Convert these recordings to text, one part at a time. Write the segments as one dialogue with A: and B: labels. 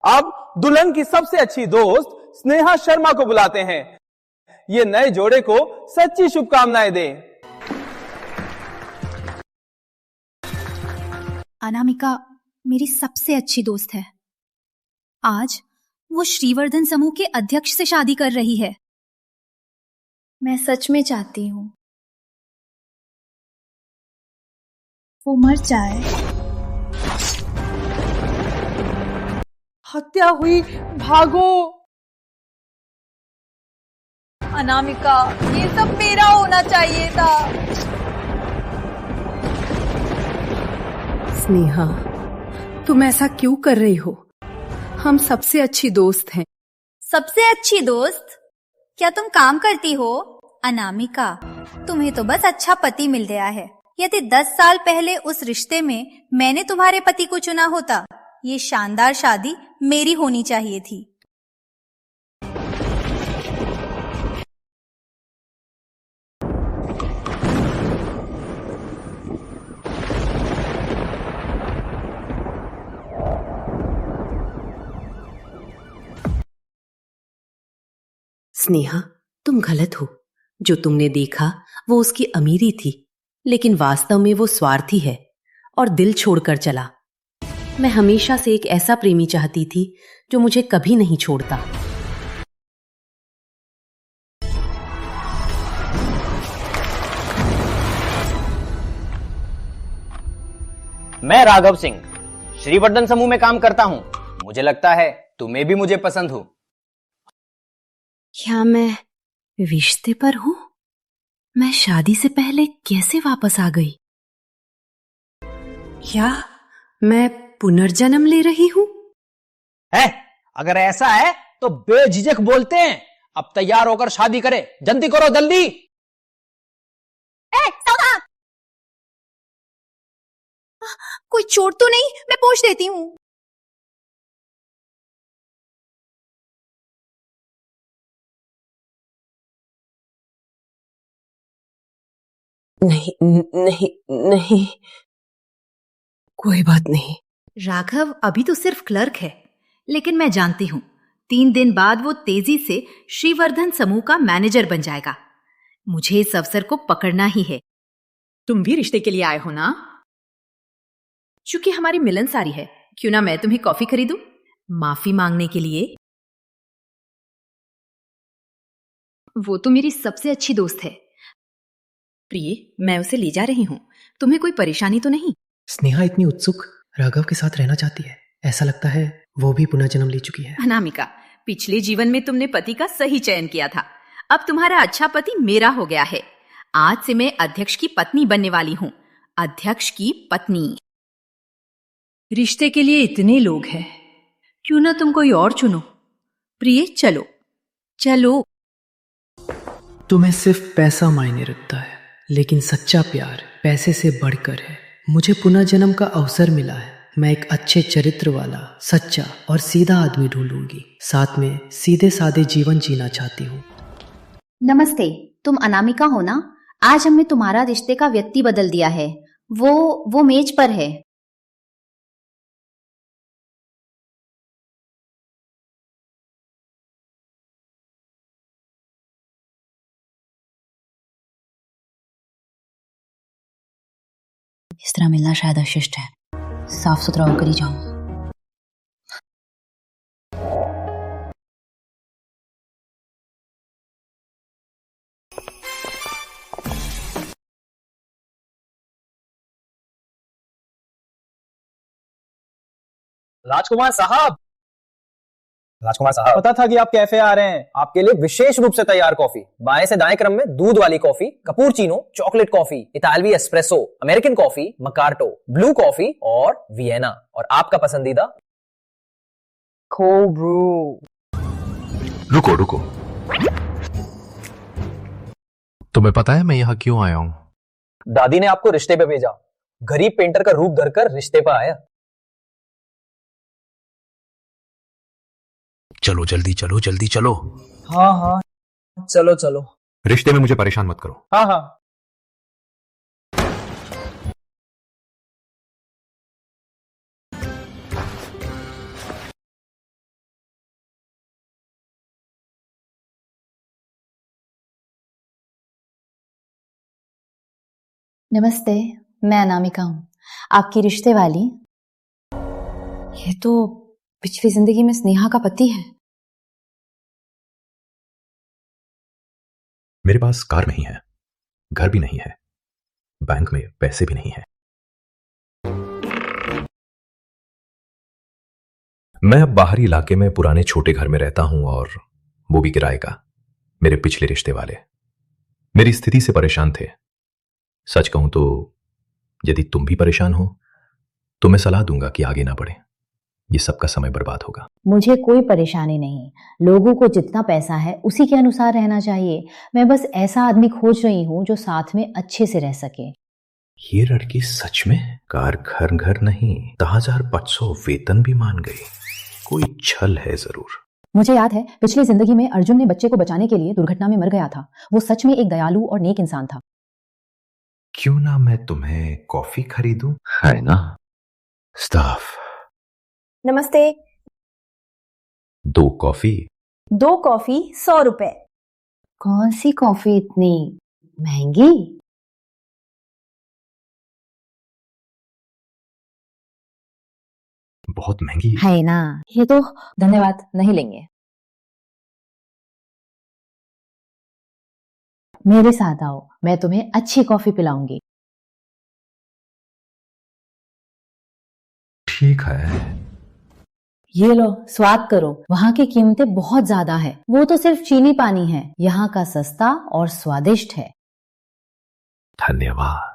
A: अब दुल्हन की सबसे अच्छी दोस्त स्नेहा शर्मा को बुलाते हैं। ये नए जोड़े को सच्ची शुभकामनाएं दें।
B: अनामिका मेरी सबसे अच्छी दोस्त है। आज वो श्रीवर्धन समूह के अध्यक्ष से शादी कर रही है। मैं सच में चाहती हूँ वो मर जाए।
C: हत्या हुई, भागो। अनामिका, ये सब मेरा होना चाहिए था।
D: स्नेहा, तुम ऐसा क्यों कर रही हो? हम सबसे अच्छी दोस्त हैं।
B: सबसे अच्छी दोस्त? क्या तुम काम करती हो? अनामिका, तुम्हें तो बस अच्छा पति मिल गया है। यदि 10 साल पहले उस रिश्ते में मैंने तुम्हारे पति को चुना होता, ये शानदार शादी मेरी होनी चाहिए थी।
D: स्नेहा, तुम गलत हो। जो तुमने देखा वो उसकी अमीरी थी, लेकिन वास्तव में वो स्वार्थी है और दिल छोड़कर चला। मैं हमेशा से एक ऐसा प्रेमी चाहती थी जो मुझे कभी नहीं छोड़ता।
E: मैं राघव सिंह श्रीवर्धन समूह में काम करता हूं। मुझे लगता है तुम्हें भी मुझे पसंद हो।
D: क्या मैं रिश्ते पर हूं? मैं शादी से पहले कैसे वापस आ गई? क्या मैं पुनर्जन्म ले रही हूं?
E: है? अगर ऐसा है तो बेझिझक बोलते हैं। अब तैयार होकर शादी करें। जल्दी करो, जल्दी।
B: कोई चोट तो नहीं? मैं पोंछ देती हूँ।
D: नहीं नहीं नहीं, कोई बात नहीं।
B: राघव अभी तो सिर्फ क्लर्क है, लेकिन मैं जानती हूँ 3 दिन बाद वो तेजी से श्रीवर्धन समूह का मैनेजर बन जाएगा। मुझे इस अवसर को पकड़ना ही है।
F: तुम भी रिश्ते के लिए आए हो ना? चूंकि हमारी मिलनसारी है, क्यों ना मैं तुम्हें कॉफी खरीदूं?
B: माफी मांगने के लिए?
F: वो तो मेरी सबसे अच्छी दोस्त है। प्रिय, मैं उसे ले जा रही हूं। तुम्हें कोई परेशानी तो नहीं?
G: स्नेहा इतनी उत्सुक राघव के साथ रहना चाहती है। ऐसा लगता है वो भी पुनर्जन्म ले चुकी है।
F: अनामिका, पिछले जीवन में तुमने पति का सही चयन किया था। अब तुम्हारा अच्छा पति मेरा हो गया है। आज से मैं अध्यक्ष की पत्नी बनने वाली हूं। अध्यक्ष की पत्नी।
D: रिश्ते के लिए इतने लोग हैं, क्यों ना तुम कोई और चुनो। प्रिय, चलो चलो।
G: तुम्हें सिर्फ पैसा मायने रखता है, लेकिन सच्चा प्यार पैसे से बढ़कर है। मुझे पुनर्जन्म का अवसर मिला है। मैं एक अच्छे चरित्र वाला, सच्चा और सीधा आदमी ढूंढूंगी। साथ में सीधे साधे जीवन जीना चाहती हूँ।
H: नमस्ते, तुम अनामिका हो ना? आज हमने तुम्हारा रिश्ते का व्यक्ति बदल दिया है। वो मेज पर है।
I: इस तरह मिलना शायद अशिष्ट है। साफ सुथरा होकर ही जाऊं।
E: राजकुमार साहब,
A: पता था कि आप कैफे आ रहे हैं। आपके लिए विशेष रूप से तैयार कॉफी। बाएं से दाएं क्रम में दूध वाली कॉफी, कपूरचीनो, चॉकलेट कॉफी, इतालवी एस्प्रेसो, अमेरिकन कॉफी, मकार्टो, ब्लू कॉफी और वियना। और आपका पसंदीदा कोल्ड ब्रू।
J: रुको, तुम्हें पता है मैं यहाँ क्यों आया हूँ?
A: दादी ने आपको रिश्ते पे भेजा। गरीब पेंटर का रूप धरकर रिश्ते पे आया।
J: चलो जल्दी चलो।
A: हाँ, चलो।
J: रिश्ते में मुझे परेशान मत करो।
A: हाँ।
H: नमस्ते, मैं अनामिका हूँ, आपकी रिश्ते वाली। ये तो पिछली जिंदगी में स्नेहा का पति है।
J: मेरे पास कार नहीं है, घर भी नहीं है, बैंक में पैसे भी नहीं है। मैं अब बाहरी इलाके में पुराने छोटे घर में रहता हूं और वो भी किराए का। मेरे पिछले रिश्ते वाले मेरी स्थिति से परेशान थे। सच कहूं तो यदि तुम भी परेशान हो तो मैं सलाह दूंगा कि आगे ना बढ़े। ये सबका समय बर्बाद होगा।
H: मुझे कोई परेशानी नहीं, लोगों को जितना पैसा है उसी के अनुसार रहना चाहिए। मैं बस ऐसा आदमी खोज रही हूँ जो साथ में अच्छे से रह सके।
J: ये लड़की सच में कार घर घर नहीं 10,500 वेतन भी मान गई। कोई छल है जरूर।
H: मुझे याद है पिछली जिंदगी में अर्जुन ने बच्चे को बचाने के लिए दुर्घटना में मर गया था। वो सच में एक दयालु और नेक इंसान था।
J: क्यों ना मैं तुम्हें कॉफी खरीदूं? है ना स्टाफ?
C: नमस्ते।
J: 2 कॉफी।
C: 2 कॉफी 100 रुपए।
H: कौन सी कॉफी इतनी महंगी?
J: बहुत महंगी
H: है ना। ये तो धन्यवाद, नहीं लेंगे। मेरे साथ आओ, मैं तुम्हें अच्छी कॉफी पिलाऊंगी।
J: ठीक है।
H: ये लो, स्वाद करो। वहाँ की कीमतें बहुत ज्यादा है। वो तो सिर्फ चीनी पानी है, यहाँ का सस्ता और स्वादिष्ट है।
J: धन्यवाद।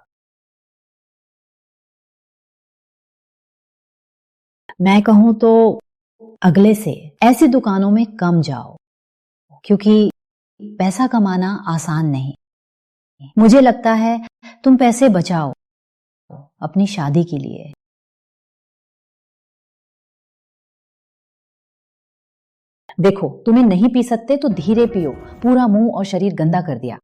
H: मैं कहूँ तो अगले से ऐसी दुकानों में कम जाओ, क्योंकि पैसा कमाना आसान नहीं। मुझे लगता है तुम पैसे बचाओ अपनी शादी के लिए। देखो, तुम्हें नहीं पी सकते तो धीरे पियो, पूरा मुंह और शरीर गंदा कर दिया।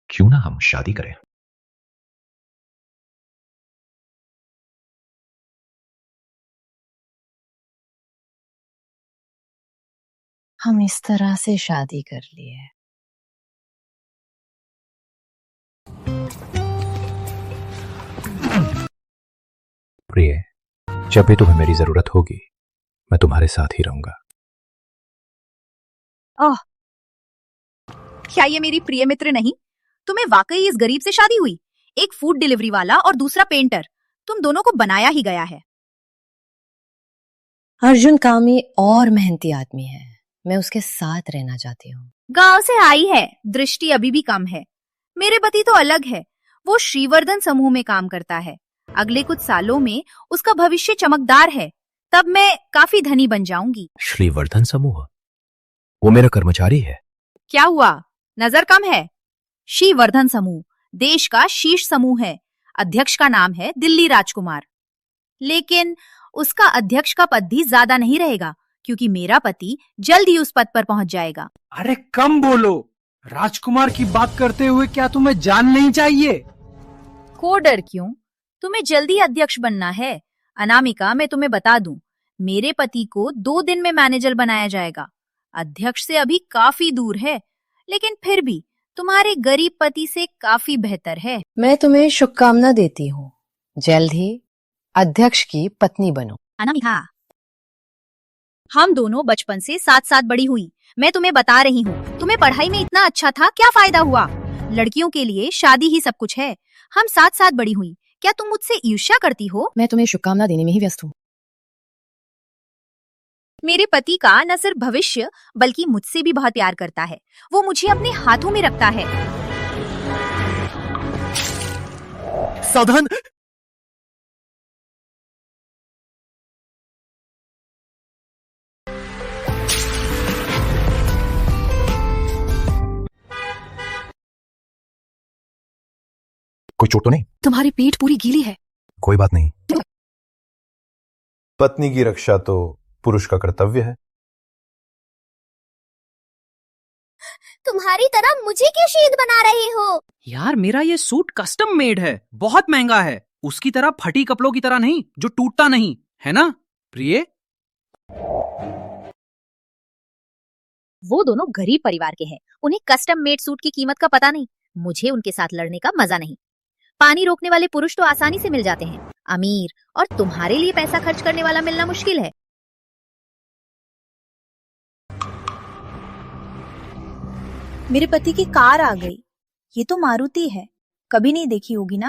J: क्यों ना हम शादी करें?
H: हम इस तरह से शादी कर लिए।
J: प्रिय, जब भी तुम्हें मेरी जरूरत होगी मैं तुम्हारे साथ ही रहूंगा।
F: क्या ये मेरी प्रिय मित्र नहीं? तुम्हें वाकई इस गरीब से शादी हुई? एक फूड डिलीवरी वाला और दूसरा पेंटर, तुम दोनों को बनाया ही गया है।
H: अर्जुन कामी और मेहनती आदमी है, मैं उसके साथ रहना चाहती हूँ।
F: गांव से आई है, दृष्टि अभी भी कम है। मेरे पति तो अलग है, वो श्रीवर्धन समूह में काम करता है। अगले कुछ सालों में उसका भविष्य चमकदार है, तब मैं काफी धनी बन जाऊंगी।
J: श्रीवर्धन समूह? वो मेरा कर्मचारी है।
F: क्या हुआ, नजर कम है? श्रीवर्धन समूह देश का शीर्ष समूह है। अध्यक्ष का नाम है दिल्ली राजकुमार, लेकिन उसका अध्यक्ष का पद भी ज्यादा नहीं रहेगा, क्योंकि मेरा पति जल्द ही उस पद पर पहुंच जाएगा।
K: अरे कम बोलो, राजकुमार की बात करते हुए क्या तुम्हें जान नहीं चाहिए?
F: को डर क्यों? तुम्हें जल्दी अध्यक्ष बनना है। अनामिका, मैं तुम्हें बता दूं, मेरे पति को 2 दिन में मैनेजर बनाया जाएगा। अध्यक्ष से अभी काफी दूर है, लेकिन फिर भी तुम्हारे गरीब पति से काफी बेहतर है।
H: मैं तुम्हें शुभकामना देती हूँ, जल्द ही अध्यक्ष की पत्नी बनो।
F: अनामिका, हम दोनों बचपन से साथ साथ बड़ी हुई। मैं तुम्हें बता रही हूँ, तुम्हें पढ़ाई में इतना अच्छा था, क्या फायदा हुआ? लड़कियों के लिए शादी ही सब कुछ है। हम साथ साथ बड़ी हुई, क्या तुम मुझसे ईर्ष्या करती हो?
H: मैं तुम्हें शुभकामना देने में ही व्यस्त हूँ।
F: मेरे पति का न सिर्फ भविष्य बल्कि मुझसे भी बहुत प्यार करता है। वो मुझे अपने हाथों में रखता है।
K: सावधान!
J: कोई चोट तो नहीं?
D: तुम्हारी पीठ पूरी गीली है।
J: कोई बात नहीं। पत्नी की रक्षा तो पुरुष का कर्तव्य है।
L: तुम्हारी तरह मुझे क्यों शहीद बना रहे हो?
K: यार मेरा ये सूट कस्टम मेड है, बहुत महंगा है। उसकी तरह फटी कपड़ों की तरह नहीं जो टूटता नहीं, है ना प्रिय?
F: वो दोनों गरीब परिवार के हैं, उन्हें कस्टम मेड सूट की कीमत का पता नहीं। मुझे उनके साथ लड़ने का मजा नहीं। पानी रोकने वाले पुरुष तो आसानी से मिल जाते हैं, अमीर और तुम्हारे लिए पैसा खर्च करने वाला मिलना मुश्किल है।
B: मेरे पति की कार आ गई। ये तो मारुति है, कभी नहीं देखी होगी ना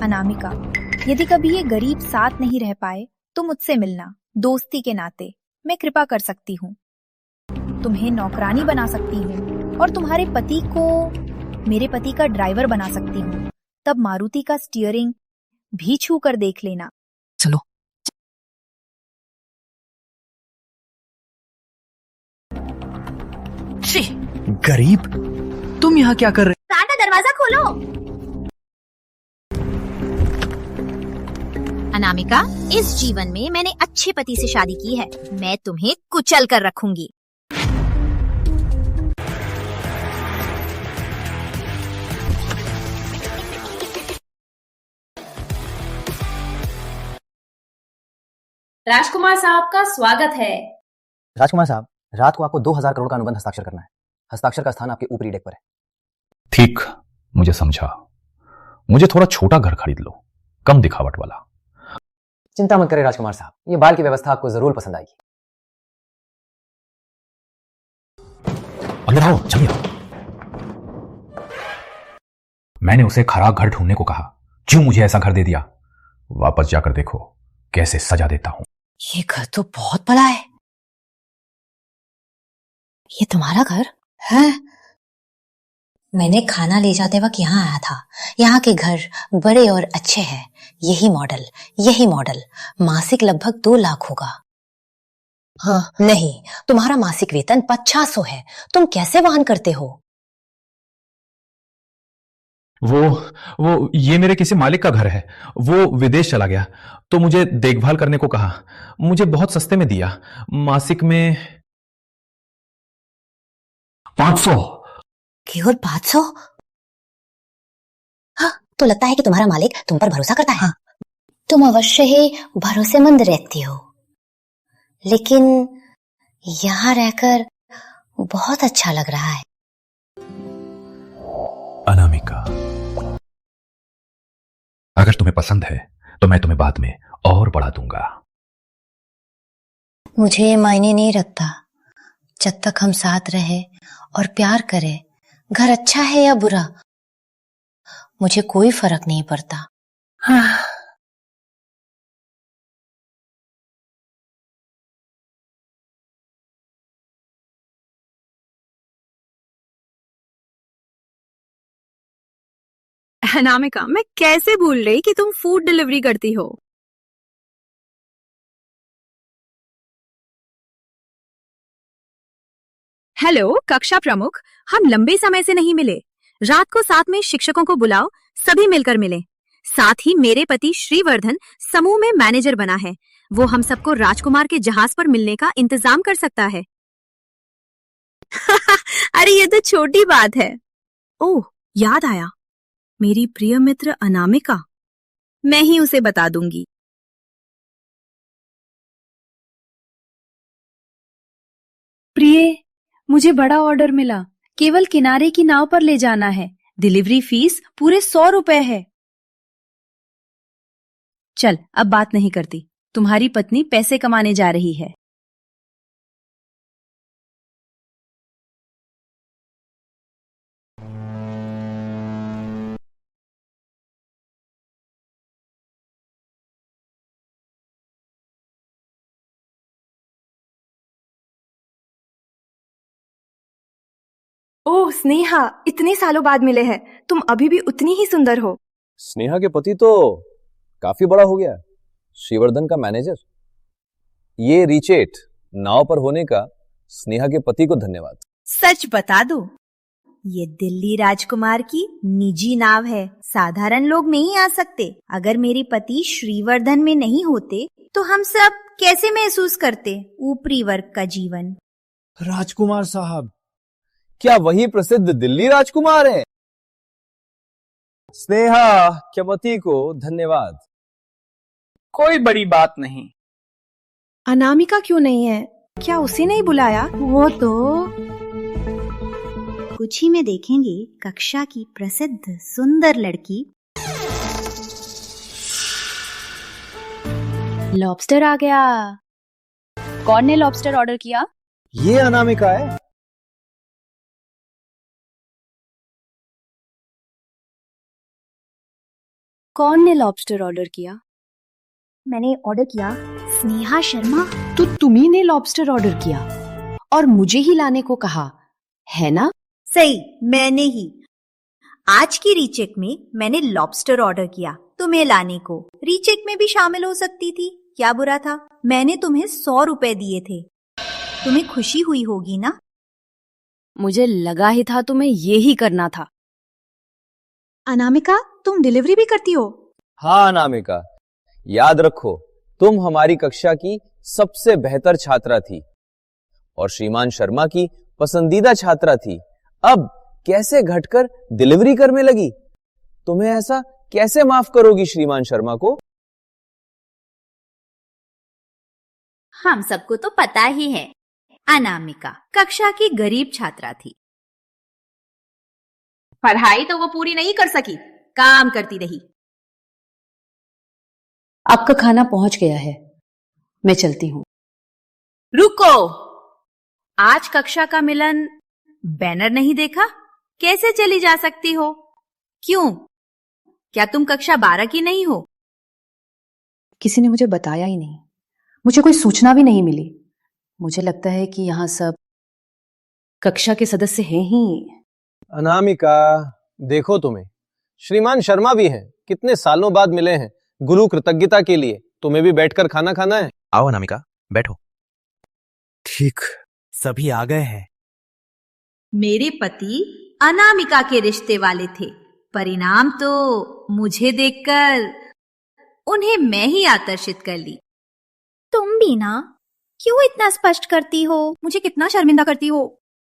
B: अनामिका। यदि कभी ये गरीब साथ नहीं रह पाए तो मुझसे मिलना, दोस्ती के नाते मैं कृपा कर सकती हूँ। तुम्हें नौकरानी बना सकती हूँ और तुम्हारे पति को मेरे पति का ड्राइवर बना सकती हूँ। तब मारुति का स्टीयरिंग भी छू कर देख लेना।
G: चलो। गरीब, तुम यहाँ क्या कर रहे?
L: साटा दरवाजा खोलो।
F: अनामिका, इस जीवन में मैंने अच्छे पति से शादी की है। मैं तुम्हें कुचल कर रखूंगी।
M: राजकुमार साहब का स्वागत है।
A: राजकुमार साहब, रात को आपको 2000 करोड़ का अनुबंध हस्ताक्षर करना है। हस्ताक्षर का स्थान आपके ऊपरी डेक पर है।
J: ठीक, मुझे समझा। मुझे थोड़ा छोटा घर खरीद लो, कम दिखावट वाला।
A: चिंता मत करें राजकुमार साहब, ये बाल की व्यवस्था आपको जरूर पसंद आएगी।
J: अंदर आओ, चलिए आओ। मैंने उसे खराब घर ढूंढने को कहा, क्यों मुझे ऐसा घर दे दिया? वापस जाकर देखो कैसे सजा देता हूं।
I: ये घर तो बहुत बड़ा है। ये तुम्हारा घर है? मैंने खाना ले जाते वक्त यहाँ आया था। यहाँ के घर बड़े और अच्छे हैं। यही मॉडल मासिक लगभग 2 लाख होगा। हाँ, नहीं, तुम्हारा मासिक वेतन 500 है। तुम कैसे वहन करते हो?
J: वो ये मेरे किसी मालिक का घर है। वो विदेश चला गया तो मुझे देखभाल करने को कहा। मुझे बहुत सस्ते में दिया, मासिक में 500।
I: केवल 500? हाँ, तो लगता है कि तुम्हारा मालिक तुम पर भरोसा करता है। हाँ, तुम अवश्य ही भरोसेमंद रहती हो, लेकिन यहाँ रहकर बहुत अच्छा लग रहा है।
J: अनामिका, अगर तुम्हें पसंद है तो मैं तुम्हें बाद में और बढ़ा दूंगा।
I: मुझे ये मायने नहीं रखता। जब तक हम साथ रहे और प्यार करें, घर अच्छा है या बुरा, मुझे कोई फर्क नहीं पड़ता। हाँ।
F: अनामिका, मैं कैसे भूल रही कि तुम फूड डिलीवरी करती हो। हेलो कक्षा प्रमुख, हम लंबे समय से नहीं मिले। रात को साथ में शिक्षकों को बुलाओ, सभी मिलकर मिलें। साथ ही मेरे पति श्रीवर्धन समूह में मैनेजर बना है। वो हम सबको राजकुमार के जहाज पर मिलने का इंतजाम कर सकता है। अरे ये तो छोटी बात है। ओह, याद आया, मेरी प्रिय मित्र अनामिका, मैं ही उसे बता दूंगी।
B: प्रिय, मुझे बड़ा ऑर्डर मिला। केवल किनारे की नाव पर ले जाना है। डिलीवरी फीस पूरे 100 रुपए है। चल, अब बात नहीं करती। तुम्हारी पत्नी पैसे कमाने जा रही है।
N: ओह स्नेहा, इतने सालों बाद मिले हैं। तुम अभी भी उतनी ही सुंदर हो।
O: स्नेहा के पति तो काफी बड़ा हो गया, श्रीवर्धन का मैनेजर। ये रिचेट नाव पर होने का स्नेहा के पति को धन्यवाद।
B: सच बता दो, ये दिल्ली राजकुमार की निजी नाव है। साधारण लोग नहीं आ सकते। अगर मेरे पति श्रीवर्धन में नहीं होते तो हम सब कैसे महसूस करते ऊपरी वर्ग का जीवन।
K: राजकुमार साहब,
O: क्या वही प्रसिद्ध दिल्ली राजकुमार है? स्नेहा के पति को धन्यवाद।
K: कोई बड़ी बात नहीं।
N: अनामिका क्यों नहीं है? क्या उसे नहीं बुलाया?
B: वो तो कुछ ही में देखेंगे कक्षा की प्रसिद्ध सुंदर लड़की।
F: लॉबस्टर आ गया। कौन ने लॉबस्टर ऑर्डर किया?
O: ये अनामिका है।
F: कौन ने लॉबस्टर ऑर्डर किया?
N: मैंने ऑर्डर किया।
B: स्नेहा शर्मा।
D: तो तुम्ही ने लॉबस्टर ऑर्डर किया और मुझे ही लाने को कहा, है ना?
B: सही, मैंने ही। आज की रीचेक में मैंने लॉबस्टर ऑर्डर किया तुम्हें लाने को। रीचेक में भी शामिल हो सकती थी, क्या बुरा था? मैंने तुम्हें 100 रुपए दिए थे, तुम्हें खुशी हुई होगी ना?
F: मुझे लगा ही था तुम्हें ये ही करना था।
N: अनामिका, तुम डिलीवरी भी करती हो?
O: हाँ अनामिका, याद रखो तुम हमारी कक्षा की सबसे बेहतर छात्रा थी और श्रीमान शर्मा की पसंदीदा छात्रा थी। अब कैसे घटकर डिलीवरी करने लगी? तुम्हें ऐसा कैसे माफ करोगी श्रीमान शर्मा को?
B: हम सबको तो पता ही है, अनामिका कक्षा की गरीब छात्रा थी।
F: पढ़ाई तो वो पूरी नहीं कर सकी, काम करती रही।
D: आपका खाना पहुंच गया है, मैं चलती हूँ।
F: रुको, आज कक्षा का मिलन बैनर नहीं देखा? कैसे चली जा सकती हो? क्यों, क्या तुम कक्षा 12 की नहीं हो?
D: किसी ने मुझे बताया ही नहीं, मुझे कोई सूचना भी नहीं मिली। मुझे लगता है कि यहाँ सब कक्षा के सदस्य हैं ही।
O: अनामिका, देखो तुम्हें श्रीमान शर्मा भी हैं, कितने सालों बाद मिले हैं। गुरु कृतज्ञता के लिए तुम्हें भी बैठकर खाना खाना है।
J: आओ अनामिका, बैठो।
M: ठीक, सभी आ गए हैं।
B: मेरे पति अनामिका के रिश्ते वाले थे, परिणाम तो मुझे देखकर उन्हें मैं ही आकर्षित कर ली।
L: तुम भी ना, क्यों इतना स्पष्ट करती हो?
N: मुझे कितना शर्मिंदा करती हो।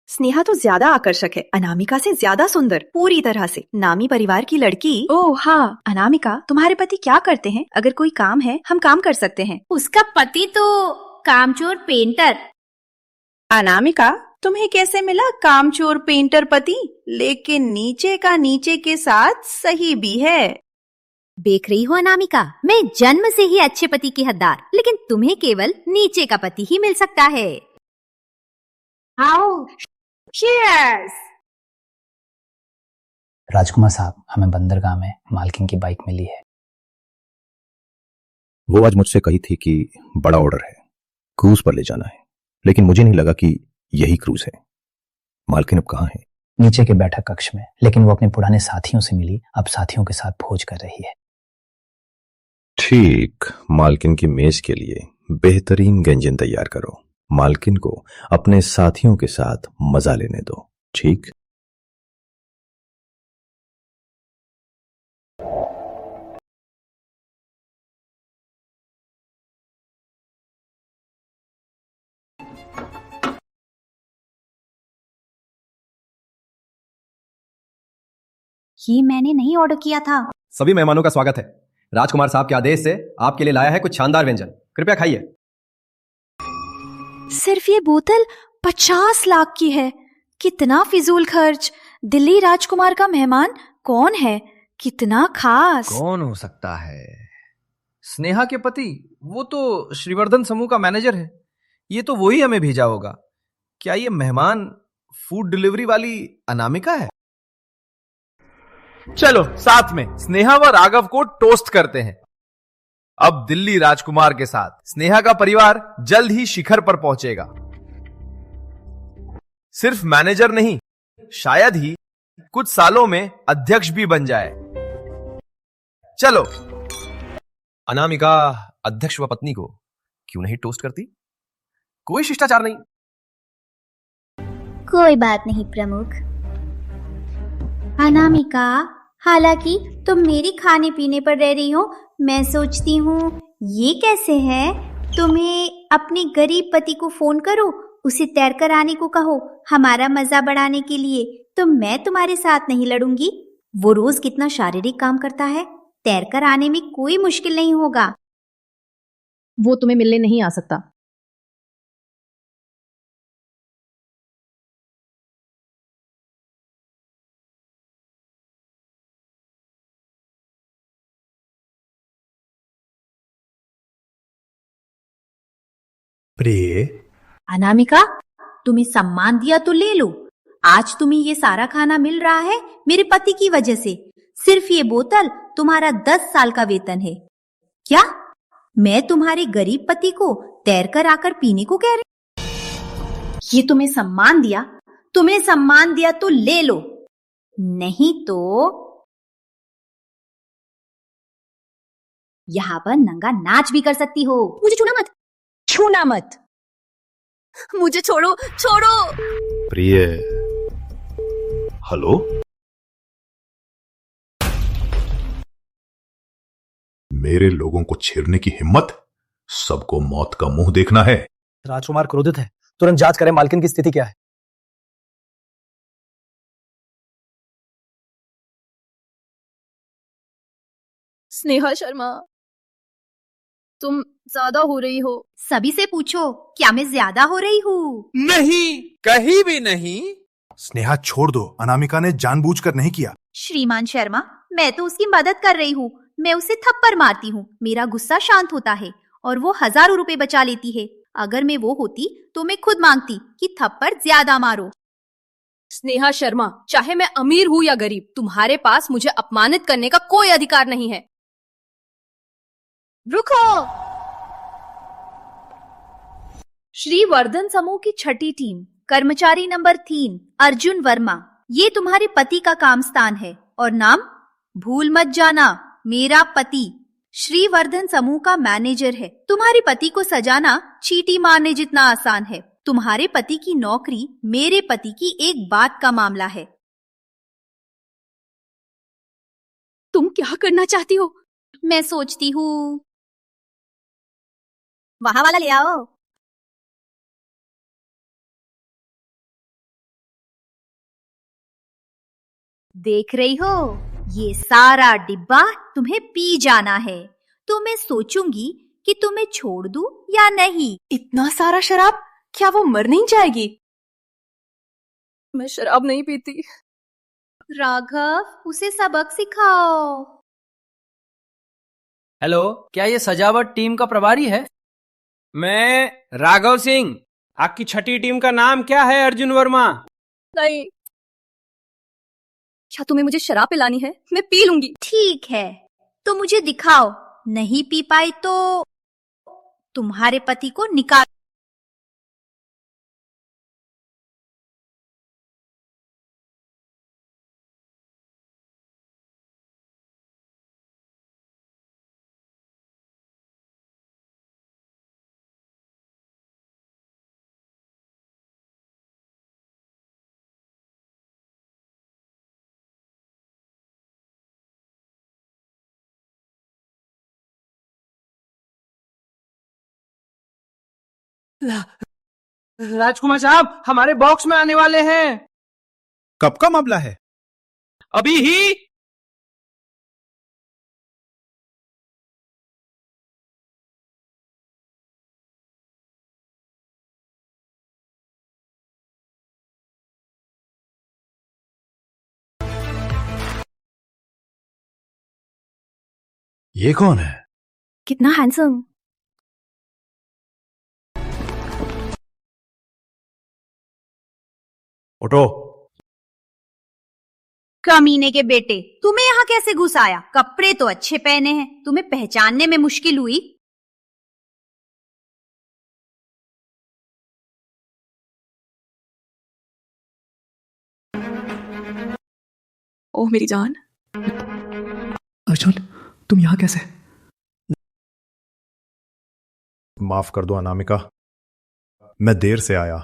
N: स्नेहा तो ज्यादा आकर्षक है, अनामिका से ज्यादा सुंदर, पूरी तरह से नामी परिवार की लड़की। ओह हाँ, अनामिका, तुम्हारे पति क्या करते हैं? अगर कोई काम है, हम काम कर सकते हैं।
B: उसका पति तो कामचोर पेंटर।
N: अनामिका, तुम्हें कैसे मिला कामचोर पेंटर पति? लेकिन नीचे का नीचे के साथ सही भी है।
B: देख रही हो अनामिका, मैं जन्म से ही अच्छे पति की हकदार, लेकिन तुम्हें केवल नीचे का पति ही मिल सकता है।
N: आओ, चीयर्स।
P: राजकुमार साहब, हमें बंदरगाह में मालकिन की बाइक मिली है।
J: वो आज मुझसे कही थी कि बड़ा ऑर्डर है, क्रूज पर ले जाना है, लेकिन मुझे नहीं लगा कि यही क्रूज है। मालकिन अब कहाँ है?
P: नीचे के बैठक कक्ष में, लेकिन वो अपने पुराने साथियों से मिली, अब साथियों के साथ भोज कर रही है।
J: ठीक, मालकिन की मेज के लिए बेहतरीन व्यंजन तैयार करो। मालकिन को अपने साथियों के साथ मजा लेने दो, ठीक?
B: ये मैंने नहीं ऑर्डर किया था।
Q: सभी मेहमानों का स्वागत है। राजकुमार साहब के आदेश से आपके लिए लाया है कुछ शानदार व्यंजन, कृपया खाइए।
N: सिर्फ ये बोतल 50 लाख की है, कितना फिजूल खर्च। दिल्ली राजकुमार का मेहमान कौन है? कितना खास।
K: कौन हो सकता है? स्नेहा के पति, वो तो श्रीवर्धन समूह का मैनेजर है। ये तो वही हमें भेजा होगा। क्या ये मेहमान फूड डिलीवरी वाली अनामिका है? चलो साथ में स्नेहा व राघव को टोस्ट करते हैं। अब दिल्ली राजकुमार के साथ स्नेहा का परिवार जल्द ही शिखर पर पहुंचेगा। सिर्फ मैनेजर नहीं, शायद ही कुछ सालों में अध्यक्ष भी बन जाए। चलो।
Q: अनामिका अध्यक्ष व पत्नी को क्यों नहीं टोस्ट करती? कोई शिष्टाचार नहीं।
L: कोई बात नहीं प्रमुख। अनामिका, हालांकि तुम मेरी खाने पीने पर रह रही हो, मैं सोचती हूँ ये कैसे है, तुम्हें अपने गरीब पति को फोन करो उसे तैरकर आने को कहो हमारा मजा बढ़ाने के लिए, तो मैं तुम्हारे साथ नहीं लड़ूंगी। वो रोज कितना शारीरिक काम करता है, तैरकर आने में कोई मुश्किल नहीं होगा।
D: वो तुम्हें मिलने नहीं आ सकता।
M: प्रिय,
B: अनामिका, तुम्हें सम्मान दिया तो ले लो। आज तुम्हें ये सारा खाना मिल रहा है मेरे पति की वजह से। सिर्फ ये बोतल तुम्हारा 10 साल का वेतन है। क्या मैं तुम्हारे गरीब पति को तैरकर आकर पीने को कह रही? ये तुम्हें सम्मान दिया, तुम्हें सम्मान दिया तो ले लो, नहीं तो यहाँ पर नंगा नाच भी कर सकती हो।
F: मुझे छूना मत, छूना मत, मुझे छोड़ो, छोड़ो।
J: प्रिय, हेलो, मेरे लोगों को छेड़ने की हिम्मत? सबको मौत का मुंह देखना है।
P: राजकुमार क्रोधित है, तुरंत जांच करें मालकिन की स्थिति क्या है।
F: स्नेहा शर्मा, तुम ज्यादा हो रही हो।
B: सभी से पूछो, क्या मैं ज्यादा हो रही हूँ?
R: नहीं, कहीं भी नहीं।
M: स्नेहा छोड़ दो, अनामिका ने जानबूझकर नहीं किया।
B: श्रीमान शर्मा, मैं तो उसकी मदद कर रही हूँ। मैं उसे थप्पड़ मारती हूँ, मेरा गुस्सा शांत होता है और वो हजारों रुपए बचा लेती है। अगर मैं वो होती तो मैं खुद मांगती कि थप्पड़ ज्यादा मारो।
F: स्नेहा शर्मा, चाहे मैं अमीर हूँ या गरीब, तुम्हारे पास मुझे अपमानित करने का कोई अधिकार नहीं है। रुको। श्रीवर्धन समूह की छठी टीम, कर्मचारी नंबर 3, अर्जुन वर्मा। ये तुम्हारे पति का काम स्थान है और नाम भूल मत जाना, मेरा पति। श्रीवर्धन समूह का मैनेजर है। तुम्हारे पति को सजाना चींटी मारने जितना आसान है। तुम्हारे पति की नौकरी मेरे पति की एक बात का मामला है। तुम क्या करना चाहती हो?
B: मैं सोचती हूँ वहां वाला ले आओ। देख रही हो, ये सारा डिब्बा तुम्हें पी जाना है। तो मैं सोचूंगी कि तुम्हें छोड़ दूं या नहीं।
N: इतना सारा शराब, क्या वो मर नहीं जाएगी?
F: मैं शराब नहीं पीती।
B: राघव, उसे सबक सिखाओ।
K: हेलो, क्या ये सजावट टीम का प्रभारी है?
R: मैं राघव सिंह। आपकी छठी टीम का नाम क्या है अर्जुन वर्मा?
F: नहीं। क्या तुम्हें मुझे शराब पिलानी है? मैं पी लूंगी।
B: ठीक है, तो मुझे दिखाओ। नहीं पी पाई तो तुम्हारे पति को निकाल।
K: राजकुमार साहब, हमारे बॉक्स में आने वाले हैं।
M: कब का मामला है?
R: अभी ही।
M: ये कौन है?
F: कितना हैंडसम।
M: उठो।
B: कमीने के बेटे, तुम्हें यहाँ कैसे घुस आया? कपड़े तो अच्छे पहने हैं, तुम्हें पहचानने में मुश्किल हुई।
N: ओह मेरी जान।
G: अर्जुन, तुम यहाँ कैसे?
J: माफ कर दो अनामिका, मैं देर से आया।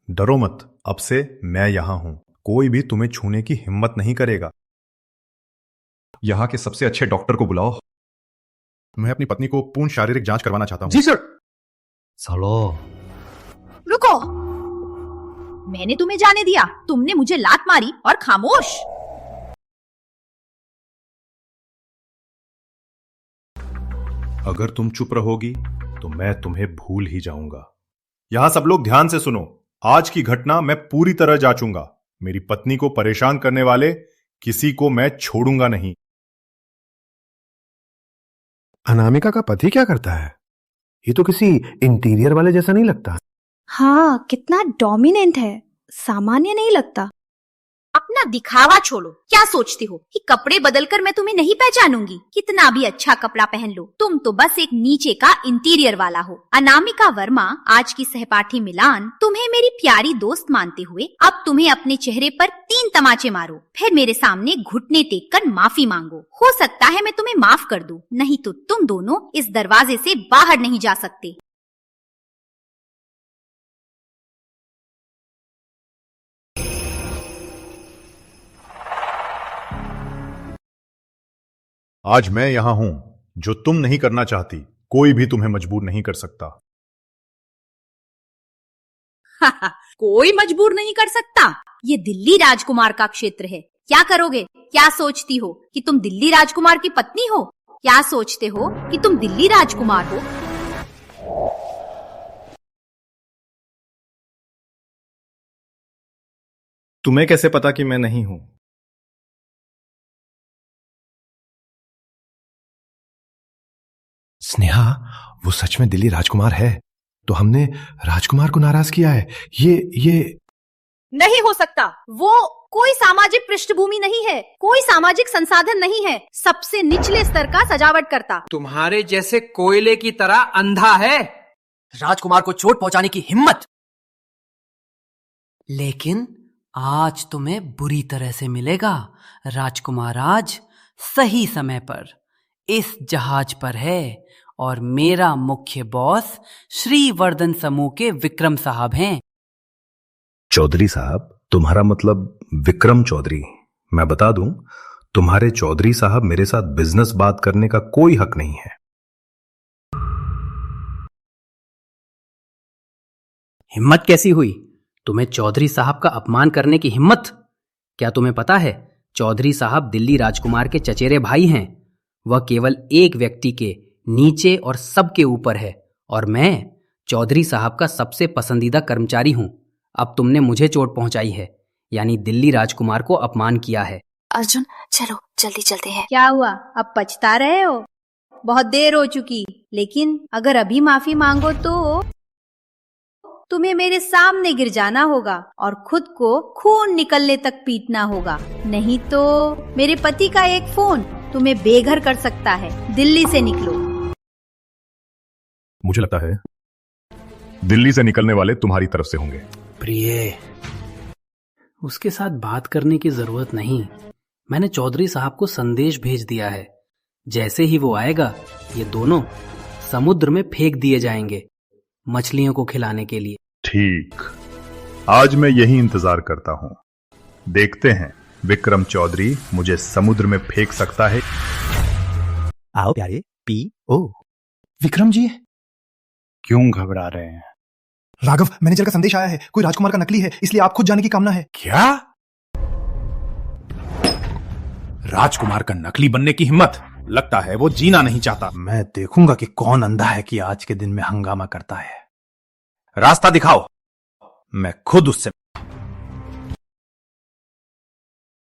J: डरो मत, अब से मैं यहां हूं। कोई भी तुम्हें छूने की हिम्मत नहीं करेगा।
Q: यहां के सबसे अच्छे डॉक्टर को बुलाओ।
J: मैं अपनी पत्नी को पूर्ण शारीरिक जांच करवाना चाहता हूं।
K: जी सर।
P: सालो,
F: रुको। मैंने तुम्हें जाने दिया? तुमने मुझे लात मारी और खामोश।
S: अगर तुम चुप रहोगी तो मैं तुम्हें भूल ही जाऊंगा। यहां सब लोग ध्यान से सुनो। आज की घटना मैं पूरी तरह जांचूंगा। मेरी पत्नी को परेशान करने वाले किसी को मैं छोड़ूंगा नहीं।
T: अनामिका का पति क्या करता है? ये तो किसी इंटीरियर वाले जैसा नहीं लगता।
N: हाँ, कितना डोमिनेंट है, सामान्य नहीं लगता।
B: अपना दिखावा छोड़ो। क्या सोचती हो कि कपड़े बदलकर मैं तुम्हें नहीं पहचानूंगी? कितना भी अच्छा कपड़ा पहन लो, तुम तो बस एक नीचे का इंटीरियर वाला हो। अनामिका वर्मा, आज की सहपाठी मिलान, तुम्हें मेरी प्यारी दोस्त मानते हुए अब तुम्हें अपने चेहरे पर 3 तमाचे मारो, फिर मेरे सामने घुटने टेक कर माफी मांगो। हो सकता है मैं तुम्हें माफ कर दूं, नहीं तो तुम दोनों इस दरवाजे से बाहर नहीं जा सकते।
S: आज मैं यहां हूं। जो तुम नहीं करना चाहती, कोई भी तुम्हें मजबूर नहीं कर सकता।
F: कोई मजबूर नहीं कर सकता।
B: ये दिल्ली राजकुमार का क्षेत्र है। क्या करोगे? क्या सोचती हो कि तुम दिल्ली राजकुमार की पत्नी हो? क्या सोचते हो कि तुम दिल्ली राजकुमार हो?
S: तुम्हें कैसे पता कि मैं नहीं हूं?
T: स्नेहा, वो सच में दिल्ली राजकुमार है? तो हमने राजकुमार को नाराज किया है। ये
F: नहीं हो सकता। वो कोई सामाजिक पृष्ठभूमि नहीं है, कोई सामाजिक संसाधन नहीं है, सबसे निचले स्तर का सजावट करता।
R: तुम्हारे जैसे कोयले की तरह अंधा है।
U: राजकुमार को चोट पहुंचाने की हिम्मत। लेकिन आज तुम्हें बुरी तरह से मिलेगा। राजकुमार आज सही समय पर इस जहाज पर है और मेरा मुख्य बॉस श्रीवर्धन समूह के विक्रम साहब हैं।
J: चौधरी साहब, तुम्हारा मतलब विक्रम चौधरी। मैं बता दूं, तुम्हारे चौधरी साहब मेरे साथ बिजनेस बात करने का कोई हक नहीं है।
U: हिम्मत कैसी हुई तुम्हें चौधरी साहब का अपमान करने की हिम्मत? क्या तुम्हें पता है चौधरी साहब दिल्ली राजकुमार के चचेरे भाई हैं। वह केवल एक व्यक्ति के नीचे और सबके ऊपर है और मैं चौधरी साहब का सबसे पसंदीदा कर्मचारी हूं। अब तुमने मुझे चोट पहुंचाई है, यानी दिल्ली राजकुमार को अपमान किया है।
I: अर्जुन, चलो जल्दी चलते हैं।
B: क्या हुआ? अब पछता रहे हो? बहुत देर हो चुकी, लेकिन अगर अभी माफी मांगो तो तुम्हें मेरे सामने गिर जाना होगा और खुद को खून निकलने तक पीटना होगा, नहीं तो मेरे पति का एक फोन तुम्हें बेघर कर सकता है। दिल्ली से निकलो।
S: मुझे लगता है दिल्ली से निकलने वाले तुम्हारी तरफ से होंगे।
U: प्रिय, उसके साथ बात करने की जरूरत नहीं। मैंने चौधरी साहब को संदेश भेज दिया है। जैसे ही वो आएगा, ये दोनों समुद्र में फेंक दिए जाएंगे मछलियों को खिलाने के लिए।
S: ठीक, आज मैं यही इंतजार करता हूं। देखते हैं विक्रम चौधरी मुझे समुद्र में फेंक सकता है।
M: आओ प्यारे, पी। ओ विक्रम जी,
T: क्यों घबरा रहे हैं?
M: राघव, मैनेजर का संदेश आया है। कोई राजकुमार का नकली है, इसलिए आप खुद जाने की कामना है।
T: क्या? राजकुमार का नकली बनने की हिम्मत? लगता है वो जीना नहीं चाहता। मैं देखूंगा कि कौन अंधा है कि आज के दिन में हंगामा करता है। रास्ता दिखाओ, मैं खुद उससे।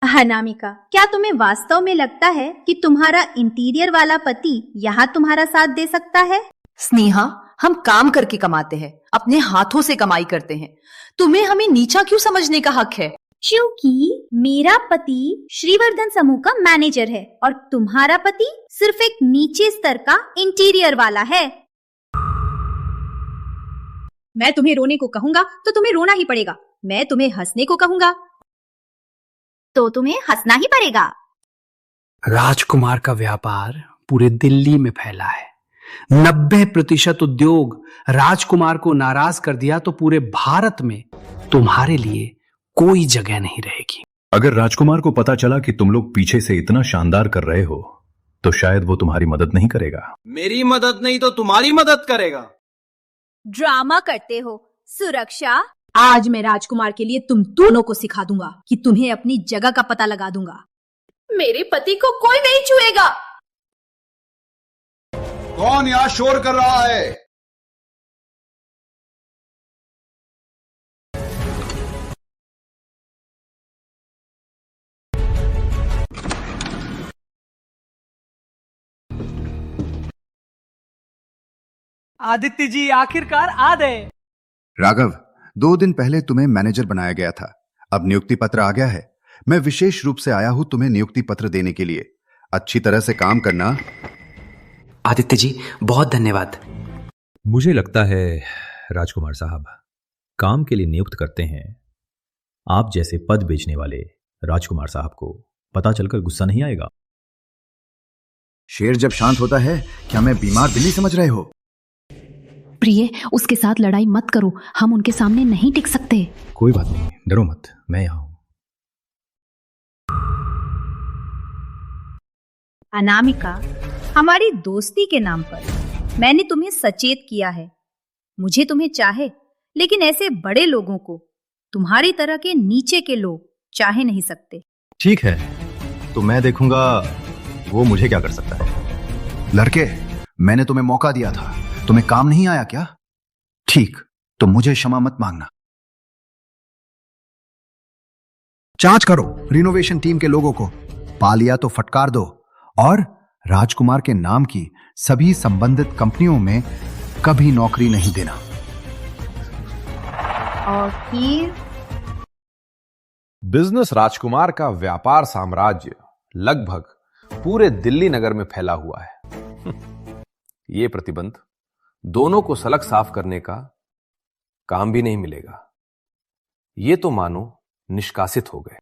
B: अनामिका, क्या तुम्हें वास्तव में लगता है कि तुम्हारा इंटीरियर वाला पति यहाँ तुम्हारा साथ दे सकता है?
D: स्नेहा, हम काम करके कमाते हैं, अपने हाथों से कमाई करते हैं। तुम्हें हमें नीचा क्यों समझने का हक है?
B: क्योंकि मेरा पति श्रीवर्धन समूह का मैनेजर है और तुम्हारा पति सिर्फ एक नीचे स्तर का इंटीरियर वाला है।
F: मैं तुम्हें रोने को कहूंगा तो तुम्हें रोना ही पड़ेगा। मैं तुम्हें हंसने को कहूंगा
B: तो तुम्हें हंसना ही पड़ेगा।
U: राजकुमार का व्यापार पूरे दिल्ली में फैला है। 90% उद्योग राजकुमार को नाराज कर दिया तो पूरे भारत में तुम्हारे लिए कोई जगह नहीं रहेगी।
J: अगर राजकुमार को पता चला कि तुम लोग पीछे से इतना शानदार कर रहे हो, तो शायद वो तुम्हारी मदद नहीं करेगा।
R: मेरी मदद नहीं तो तुम्हारी मदद करेगा।
B: ड्रामा करते हो। सुरक्षा
F: आज मैं राजकुमार के लिए तुम दोनों को सिखा दूंगा कि तुम्हें अपनी जगह का पता लगा दूंगा।
C: मेरे पति को कोई नहीं छुएगा।
E: कौन यहां शोर कर रहा है?
V: आदित्य जी आखिरकार आ गए।
E: राघव, 2 दिन पहले तुम्हें मैनेजर बनाया गया था, अब नियुक्ति पत्र आ गया है। मैं विशेष रूप से आया हूं तुम्हें नियुक्ति पत्र देने के लिए। अच्छी तरह से काम करना।
U: आदित्य जी बहुत धन्यवाद।
J: मुझे लगता है राजकुमार साहब काम के लिए नियुक्त करते हैं। आप जैसे पद बेचने वाले राजकुमार साहब को पता चलकर गुस्सा नहीं आएगा?
E: शेर जब शांत होता है, क्या मैं बीमार बिल्ली समझ रहे हो?
D: प्रिय, उसके साथ लड़ाई मत करो, हम उनके सामने नहीं टिक सकते।
J: कोई बात नहीं, डरो मत, मैं यहां हूं।
F: अनामिका, हमारी दोस्ती के नाम पर मैंने तुम्हें सचेत किया है। मुझे तुम्हें चाहे, लेकिन ऐसे बड़े लोगों को तुम्हारी तरह के नीचे के लोग चाहे नहीं सकते।
S: ठीक है, तो मैं देखूंगा वो मुझे क्या कर सकता है।
E: लड़के, मैंने तुम्हें मौका दिया था, तुम्हें काम नहीं आया क्या? ठीक, तो मुझे क्षमा मत मांगना। जांच करो रिनोवेशन टीम के लोगों को, पा लिया तो फटकार दो और राजकुमार के नाम की सभी संबंधित कंपनियों में कभी नौकरी नहीं देना।
B: और फिर
O: बिजनेस राजकुमार का व्यापार साम्राज्य लगभग पूरे दिल्ली नगर में फैला हुआ है। ये प्रतिबंध दोनों को सलग साफ करने का काम भी नहीं मिलेगा। ये तो मानो निष्कासित हो गए।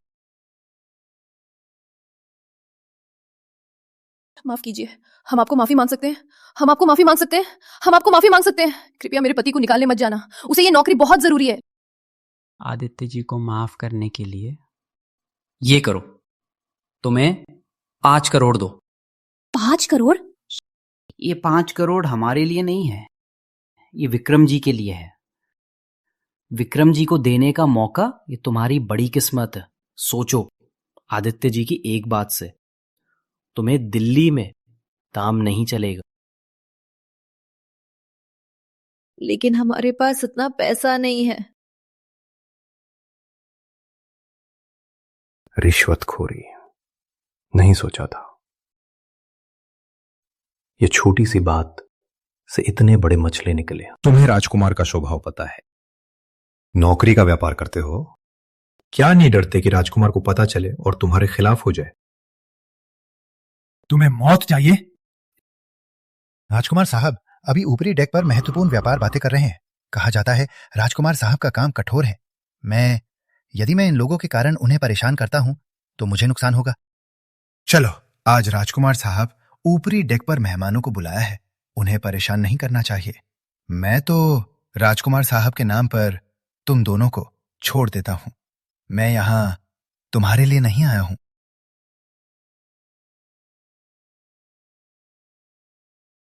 N: माफ कीजिए, हम आपको माफी मांग सकते हैं, हम आपको माफी मांग सकते हैं, हम आपको माफी मांग सकते हैं। कृपया मेरे पति को निकालने मत जाना, उसे ये नौकरी बहुत जरूरी है।
U: आदित्य जी को माफ करने के लिए ये करो, तुम्हें 5 करोड़ दो।
N: 5 करोड़?
U: ये 5 करोड़ हमारे लिए नहीं है, ये विक्रम जी के लिए है। विक्रम जी को देने का मौका ये तुम्हारी बड़ी किस्मत है। सोचो आदित्य जी की एक बात से तुम्हें दिल्ली में काम नहीं चलेगा।
N: लेकिन हमारे पास इतना पैसा नहीं है।
J: रिश्वतखोरी नहीं सोचा था। ये छोटी सी बात से इतने बड़े मछली निकले।
S: तुम्हें राजकुमार का स्वभाव पता है, नौकरी का व्यापार करते हो, क्या नहीं डरते कि राजकुमार को पता चले और तुम्हारे खिलाफ हो जाए?
M: तुम्हें मौत चाहिए? राजकुमार साहब अभी ऊपरी डेक पर महत्वपूर्ण व्यापार बातें कर रहे हैं। कहा जाता है राजकुमार साहब का काम कठोर है। यदि मैं इन लोगों के कारण उन्हें परेशान करता हूं तो मुझे नुकसान होगा। चलो, आज राजकुमार साहब ऊपरी डेक पर मेहमानों को बुलाया है, उन्हें परेशान नहीं करना चाहिए। मैं तो राजकुमार साहब के नाम पर तुम दोनों को छोड़ देता हूं। मैं यहां तुम्हारे लिए नहीं आया हूं।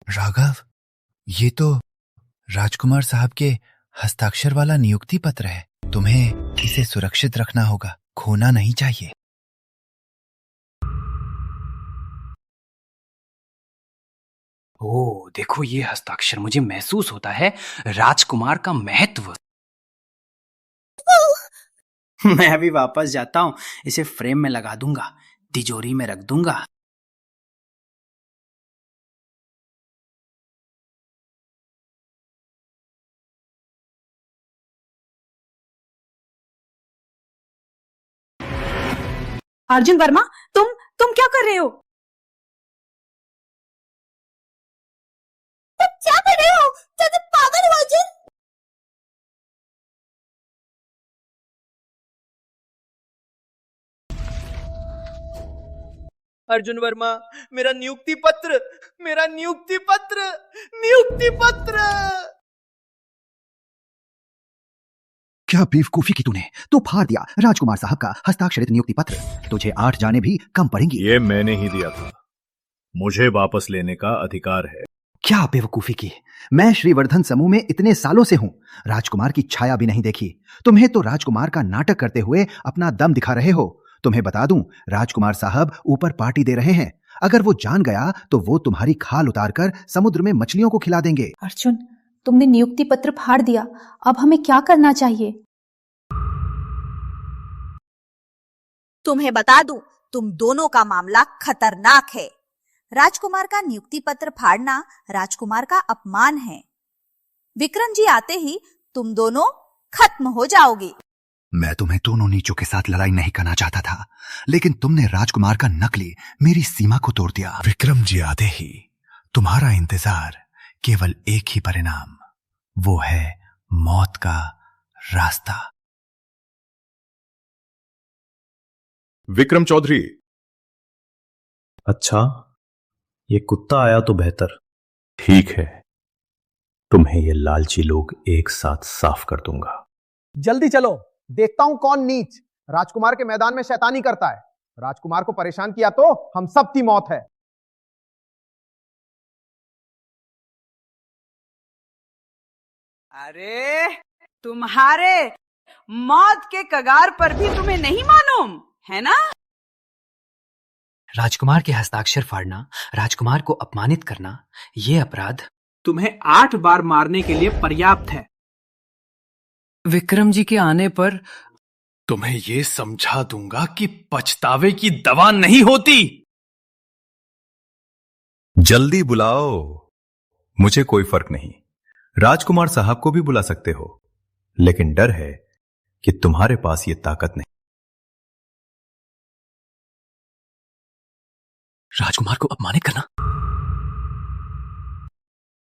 M: राघव, ये तो राजकुमार साहब के हस्ताक्षर वाला नियुक्ति पत्र है। तुम्हें इसे सुरक्षित रखना होगा, खोना नहीं चाहिए।
U: ओह देखो ये हस्ताक्षर, मुझे महसूस होता है राजकुमार का महत्व। मैं अभी वापस जाता हूं, इसे फ्रेम में लगा दूंगा, तिजोरी में रख दूंगा।
N: अर्जुन वर्मा, तुम क्या कर रहे हो?
C: क्या कर रहे हो? तुम पागल हो अर्जुन?
K: अर्जुन वर्मा, मेरा नियुक्ति पत्र, मेरा नियुक्ति पत्र, नियुक्ति पत्र।
E: क्या बेवकूफी की तूने, तो फाड़ दिया राजकुमार साहब का हस्ताक्षरित नियुक्ति पत्र। तुझे 8 जाने भी कम पड़ेंगी।
S: ये मैंने ही दिया था, मुझे वापस लेने का अधिकार है।
M: क्या बेवकूफी की। मैं श्रीवर्धन समूह में इतने सालों से हूं, राजकुमार की छाया भी नहीं देखी। तुम्हें तो राजकुमार का नाटक करते हुए अपना दम दिखा रहे हो। तुम्हें बता दूं, राजकुमार साहब ऊपर पार्टी दे रहे हैं। अगर वो जान गया तो वो तुम्हारी खाल उतारकर समुद्र में मछलियों को खिला देंगे।
A: अर्जुन, तुमने नियुक्ति पत्र फाड़ दिया, अब हमें क्या करना चाहिए?
F: तुम्हें बता दूं, तुम दोनों का मामला खतरनाक है। राजकुमार का नियुक्ति पत्र फाड़ना राजकुमार का अपमान है। विक्रम जी आते ही तुम दोनों खत्म हो जाओगे।
M: मैं तुम्हें दोनों नीचों के साथ लड़ाई नहीं करना चाहता था, लेकिन तुमने राजकुमार का नकली मेरी सीमा को तोड़ दिया।
E: विक्रम जी आते ही तुम्हारा इंतजार केवल एक ही परिणाम, वो है मौत का रास्ता।
S: विक्रम चौधरी।
J: अच्छा, ये कुत्ता आया तो बेहतर।
S: ठीक है,
J: तुम्हें ये लालची लोग एक साथ साफ कर दूंगा।
K: जल्दी चलो, देखता हूं कौन नीच राजकुमार के मैदान में शैतानी करता है। राजकुमार को परेशान किया तो हम सब की मौत है।
C: अरे तुम्हारे मौत के कगार पर भी तुम्हें नहीं मालूम है ना?
U: राजकुमार के हस्ताक्षर फाड़ना, राजकुमार को अपमानित करना, ये अपराध
V: तुम्हें 8 बार मारने के लिए पर्याप्त है।
G: विक्रम जी के आने पर तुम्हें ये समझा दूंगा कि पछतावे की दवा नहीं होती।
J: जल्दी बुलाओ, मुझे कोई फर्क नहीं। राजकुमार साहब को भी बुला सकते हो, लेकिन डर है कि तुम्हारे पास ये ताकत नहीं।
U: राजकुमार को अपमानित करना?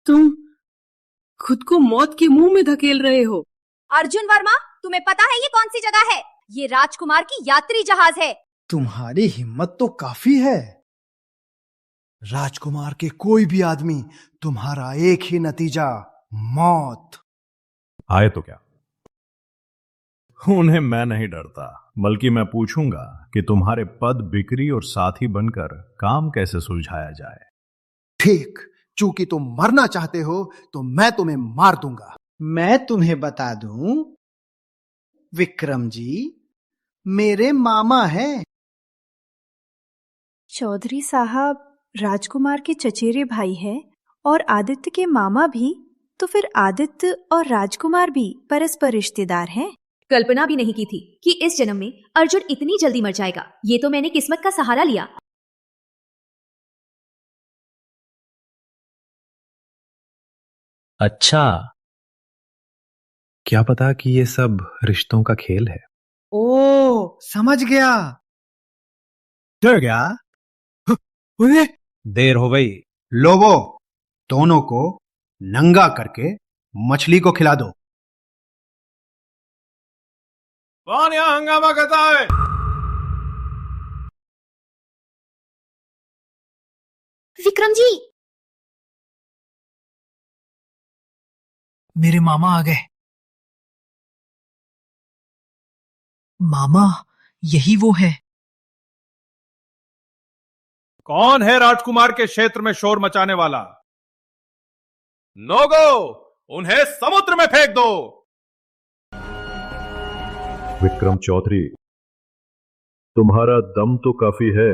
N: तुम खुद को मौत के मुंह में धकेल रहे हो।
B: अर्जुन वर्मा, तुम्हें पता है ये कौन सी जगह है? ये राजकुमार की यात्री जहाज है।
H: तुम्हारी हिम्मत तो काफी है। राजकुमार के कोई भी आदमी, तुम्हारा एक ही नतीजा, मौत।
S: आए तो क्या, उन्हें मैं नहीं डरता, बल्कि मैं पूछूंगा कि तुम्हारे पद बिक्री और साथी बनकर काम कैसे सुलझाया जाए।
H: ठीक, चूंकि तुम मरना चाहते हो तो मैं तुम्हें मार दूंगा। मैं तुम्हें बता दूं, विक्रम जी मेरे मामा हैं।
N: चौधरी साहब राजकुमार के चचेरे भाई हैं और आदित्य के मामा भी, तो फिर आदित्य और राजकुमार भी परस्पर रिश्तेदार हैं।
A: कल्पना भी नहीं की थी कि इस जन्म में अर्जुन इतनी जल्दी मर जाएगा। ये तो मैंने किस्मत का सहारा लिया।
J: अच्छा, क्या पता कि ये सब रिश्तों का खेल है।
H: ओ, समझ गया। डर गया?
T: देर हो गई।
H: लोगो, दोनों को नंगा करके मछली को खिला दो।
S: कौन यहां हंगामा करता है?
A: विक्रम जी,
G: मेरे मामा आ गए। मामा, यही वो है।
S: कौन है राजकुमार के क्षेत्र में शोर मचाने वाला? नोगो, उन्हें समुद्र में फेंक दो। विक्रम चौधरी, तुम्हारा दम तो काफी है।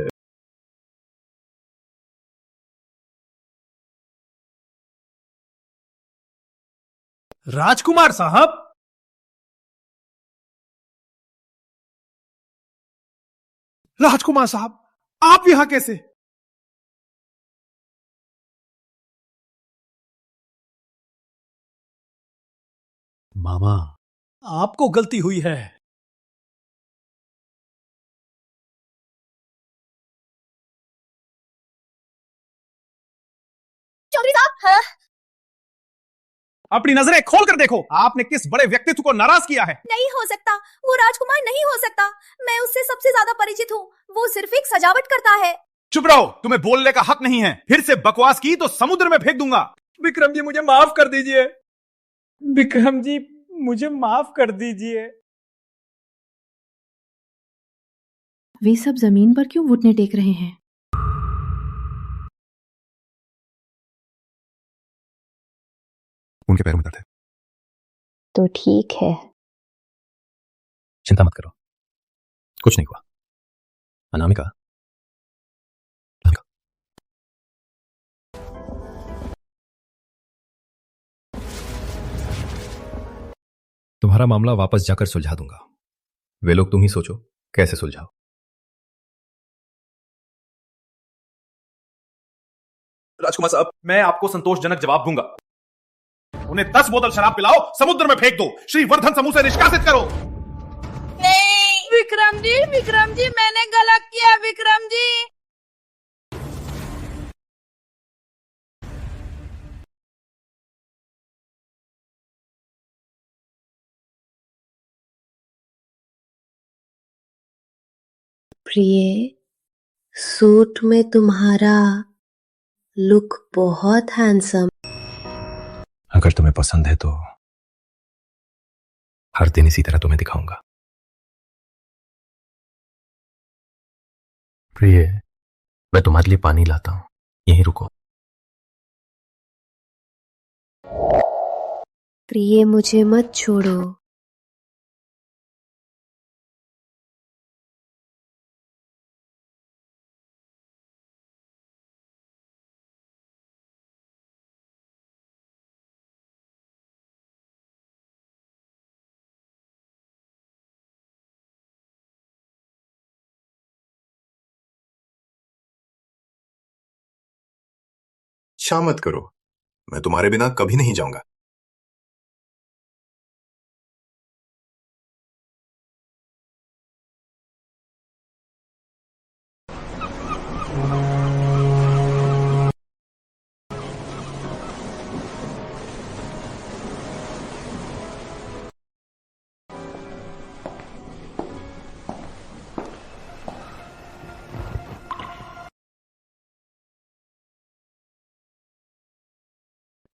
T: राजकुमार साहब, राजकुमार साहब, आप यहां कैसे?
J: मामा,
T: आपको गलती हुई है।
A: चौधरी साहब। हाँ?
T: अपनी नजरें खोल कर देखो, आपने किस बड़े व्यक्तित्व को नाराज किया है।
B: नहीं हो सकता, वो राजकुमार नहीं हो सकता। मैं उससे सबसे ज्यादा परिचित हूँ। वो सिर्फ एक सजावट करता है।
T: चुप रहो, तुम्हें बोलने का हक नहीं है। फिर से बकवास की तो समुद्र में फेंक दूंगा।
V: विक्रम जी मुझे माफ कर दीजिए। विक्रम जी मुझे माफ कर दीजिए।
A: वे सब जमीन पर क्यों घुटने टेक रहे हैं?
M: उनके पैरों में दर्द है।
I: तो ठीक है।
J: चिंता मत करो, कुछ नहीं हुआ। अनामिका, तुम्हारा मामला वापस जाकर सुलझा दूंगा। वे लोग तुम ही सोचो कैसे सुलझाओ।
T: राजकुमार साहब, मैं आपको संतोषजनक जवाब दूंगा। उन्हें 10 बोतल शराब पिलाओ, समुद्र में फेंक दो, श्रीवर्धन समूह से निष्कासित करो।
L: नहीं विक्रम जी मैंने गलत किया विक्रम जी।
D: प्रिय, सूट में तुम्हारा लुक बहुत हैंडसम।
J: अगर तुम्हें पसंद है तो हर दिन इसी तरह तुम्हें दिखाऊंगा। प्रिय, मैं तुम्हारे लिए पानी लाता हूं, यहीं रुको।
D: प्रिय, मुझे मत छोड़ो।
S: शा मत करो, मैं तुम्हारे बिना कभी नहीं जाऊंगा।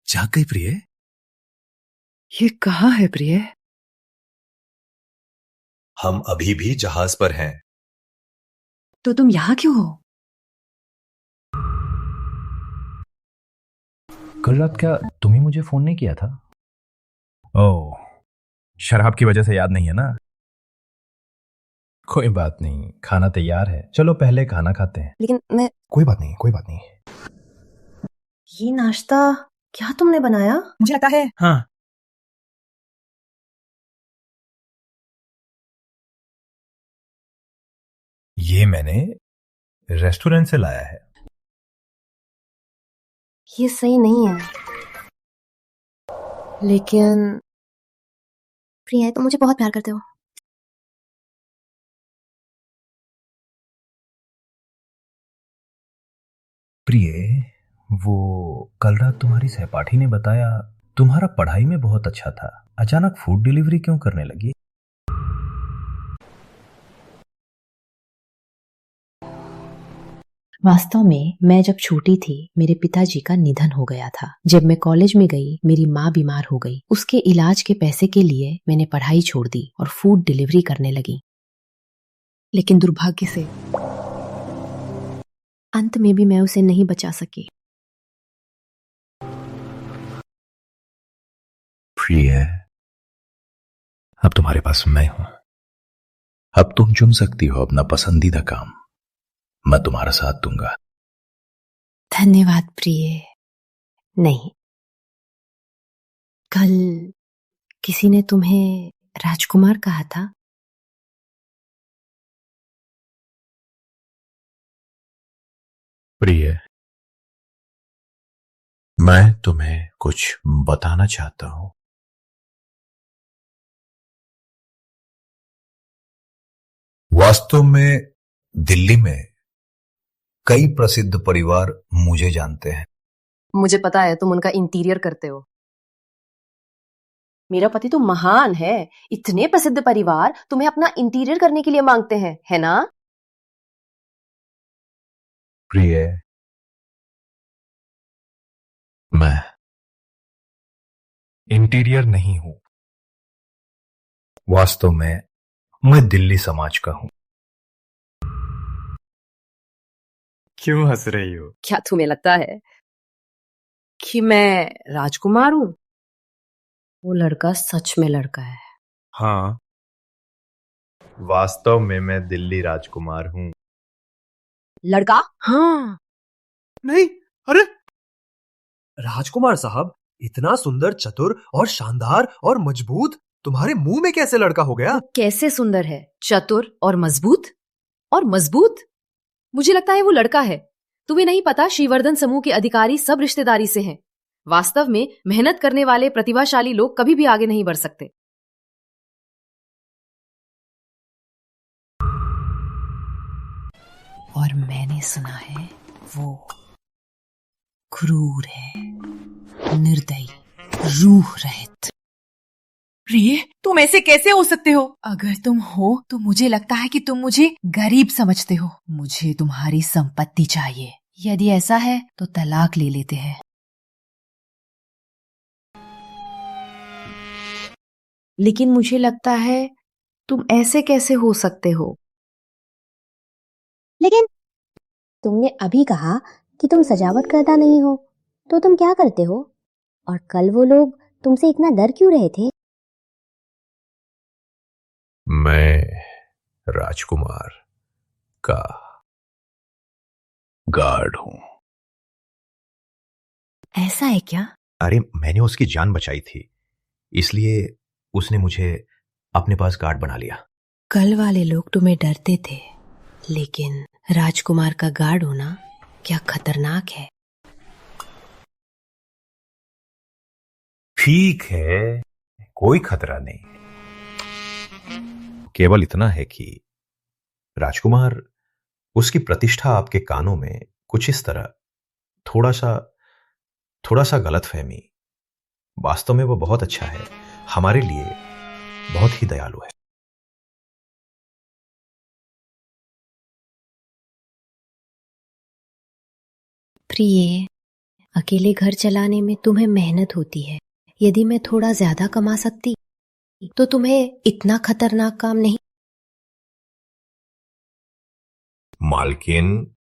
J: जाग गई प्रिय?
Q: ये कहाँ है प्रिय?
J: हम अभी भी जहाज पर हैं।
Q: तो तुम यहाँ क्यों हो?
J: कल रात क्या तुम्ही मुझे फोन नहीं किया था? ओह, शराब की वजह से याद नहीं है ना? कोई बात नहीं, खाना तैयार है, चलो पहले खाना खाते हैं।
D: लेकिन मैं...
J: कोई बात नहीं, कोई बात नहीं।
D: ये नाश्ता क्या तुमने बनाया?
Q: मुझे लगता है
J: हाँ। ये मैंने रेस्टोरेंट से लाया है।
D: ये सही नहीं है। लेकिन
I: प्रिया, तुम मुझे बहुत प्यार करते हो।
J: प्रिय, वो कल रात तुम्हारी सहपाठी ने बताया तुम्हारा पढ़ाई में बहुत अच्छा था, अचानक फूड डिलीवरी क्यों करने लगी?
D: वास्तव में मैं जब छोटी थी मेरे पिताजी का निधन हो गया था। जब मैं कॉलेज में गई मेरी माँ बीमार हो गई। उसके इलाज के पैसे के लिए मैंने पढ़ाई छोड़ दी और फूड डिलीवरी करने लगी। लेकिन दुर्भाग्य से अंत में भी मैं उसे नहीं बचा सकी।
J: प्रिय, अब तुम्हारे पास मैं हूं। अब तुम चुन सकती हो अपना पसंदीदा काम, मैं तुम्हारा साथ दूंगा।
D: धन्यवाद प्रिय। नहीं, कल किसी ने तुम्हें राजकुमार कहा था?
J: प्रिय, मैं तुम्हें कुछ बताना चाहता हूं। वास्तव में दिल्ली में कई प्रसिद्ध परिवार मुझे जानते हैं।
D: मुझे पता है तुम उनका इंटीरियर करते हो। मेरा पति तो महान है, इतने प्रसिद्ध परिवार तुम्हें अपना इंटीरियर करने के लिए मांगते हैं, है ना?
J: प्रिय, मैं इंटीरियर नहीं हूं। वास्तव में मैं दिल्ली समाज का हूं। क्यों हंस रही हो?
D: क्या तुम्हें लगता है कि मैं राजकुमार हूं? वो लड़का सच में लड़का है।
J: हाँ, वास्तव में मैं दिल्ली राजकुमार हूँ।
Q: लड़का?
D: हाँ।
P: नहीं, अरे राजकुमार साहब, इतना सुंदर, चतुर और शानदार और मजबूत तुम्हारे मुंह में कैसे लड़का हो गया?
A: कैसे सुंदर है, चतुर और मजबूत। और मजबूत, मुझे लगता है वो लड़का है। तुम्हें नहीं पता, श्रीवर्धन समूह के अधिकारी सब रिश्तेदारी से हैं। वास्तव में मेहनत करने वाले प्रतिभाशाली लोग कभी भी आगे नहीं बढ़ सकते।
Q: और मैंने सुना है वो क्रूर है, निर्दयी, रूह रहित।
R: प्रिय, तुम ऐसे कैसे हो सकते हो? अगर तुम हो तो मुझे लगता है कि तुम मुझे गरीब समझते हो। मुझे तुम्हारी संपत्ति चाहिए। यदि ऐसा है तो तलाक ले लेते हैं।
N: लेकिन मुझे लगता है तुम ऐसे कैसे हो सकते हो?
I: लेकिन तुमने अभी कहा कि तुम सजावट करता नहीं हो, तो तुम क्या करते हो? और कल वो लोग तुमसे इतना डर क्यों रहे थे?
J: मैं राजकुमार का गार्ड हूं।
I: ऐसा है क्या?
J: अरे, मैंने उसकी जान बचाई थी, इसलिए उसने मुझे अपने पास गार्ड बना लिया।
D: कल वाले लोग तुम्हें डरते थे, लेकिन राजकुमार का गार्ड होना क्या खतरनाक है।
J: ठीक है, कोई खतरा नहीं। केवल इतना है कि राजकुमार, उसकी प्रतिष्ठा आपके कानों में कुछ इस तरह थोड़ा सा गलतफहमी। वास्तव में वो बहुत अच्छा है, हमारे लिए बहुत ही दयालु है।
D: प्रिय, अकेले घर चलाने में तुम्हें मेहनत होती है। यदि मैं थोड़ा ज्यादा कमा सकती तो तुम्हें इतना खतरनाक काम नहीं।
J: मालकिन,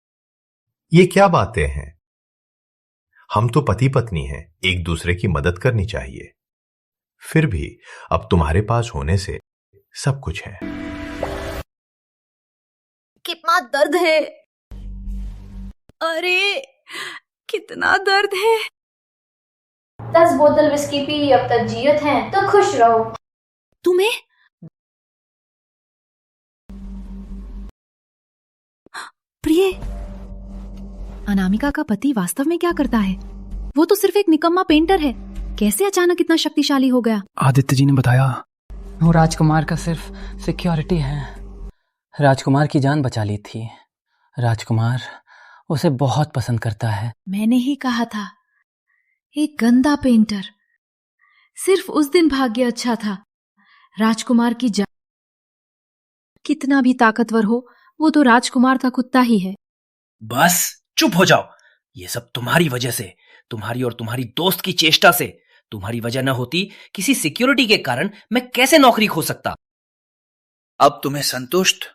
J: ये क्या बातें हैं? हम तो पति पत्नी हैं, एक दूसरे की मदद करनी चाहिए। फिर भी अब तुम्हारे पास होने से सब कुछ है।
A: कितना दर्द है, अरे कितना दर्द है।
W: 10 बोतल विस्की पी, अब तक जियत हैं तो खुश रहो।
A: तुम्हें प्रिय, अनामिका का पति वास्तव में क्या करता है? वो तो सिर्फ एक निकम्मा पेंटर है, कैसे अचानक इतना शक्तिशाली हो गया?
G: आदित्य जी ने बताया वो राजकुमार का सिर्फ सिक्योरिटी है। राजकुमार की जान बचा ली थी। राजकुमार उसे बहुत पसंद करता है।
A: मैंने ही कहा था, एक गंदा पेंटर। सिर्फ उस दिन भाग्य अच्छा था। राजकुमार की जान, कितना भी ताकतवर हो, वो तो राजकुमार का कुत्ता ही है।
U: बस चुप हो जाओ। ये सब तुम्हारी वजह से, तुम्हारी और तुम्हारी दोस्त की चेष्टा से। तुम्हारी वजह न होती, किसी सिक्योरिटी के कारण मैं कैसे नौकरी खो सकता। अब तुम्हें संतुष्ट?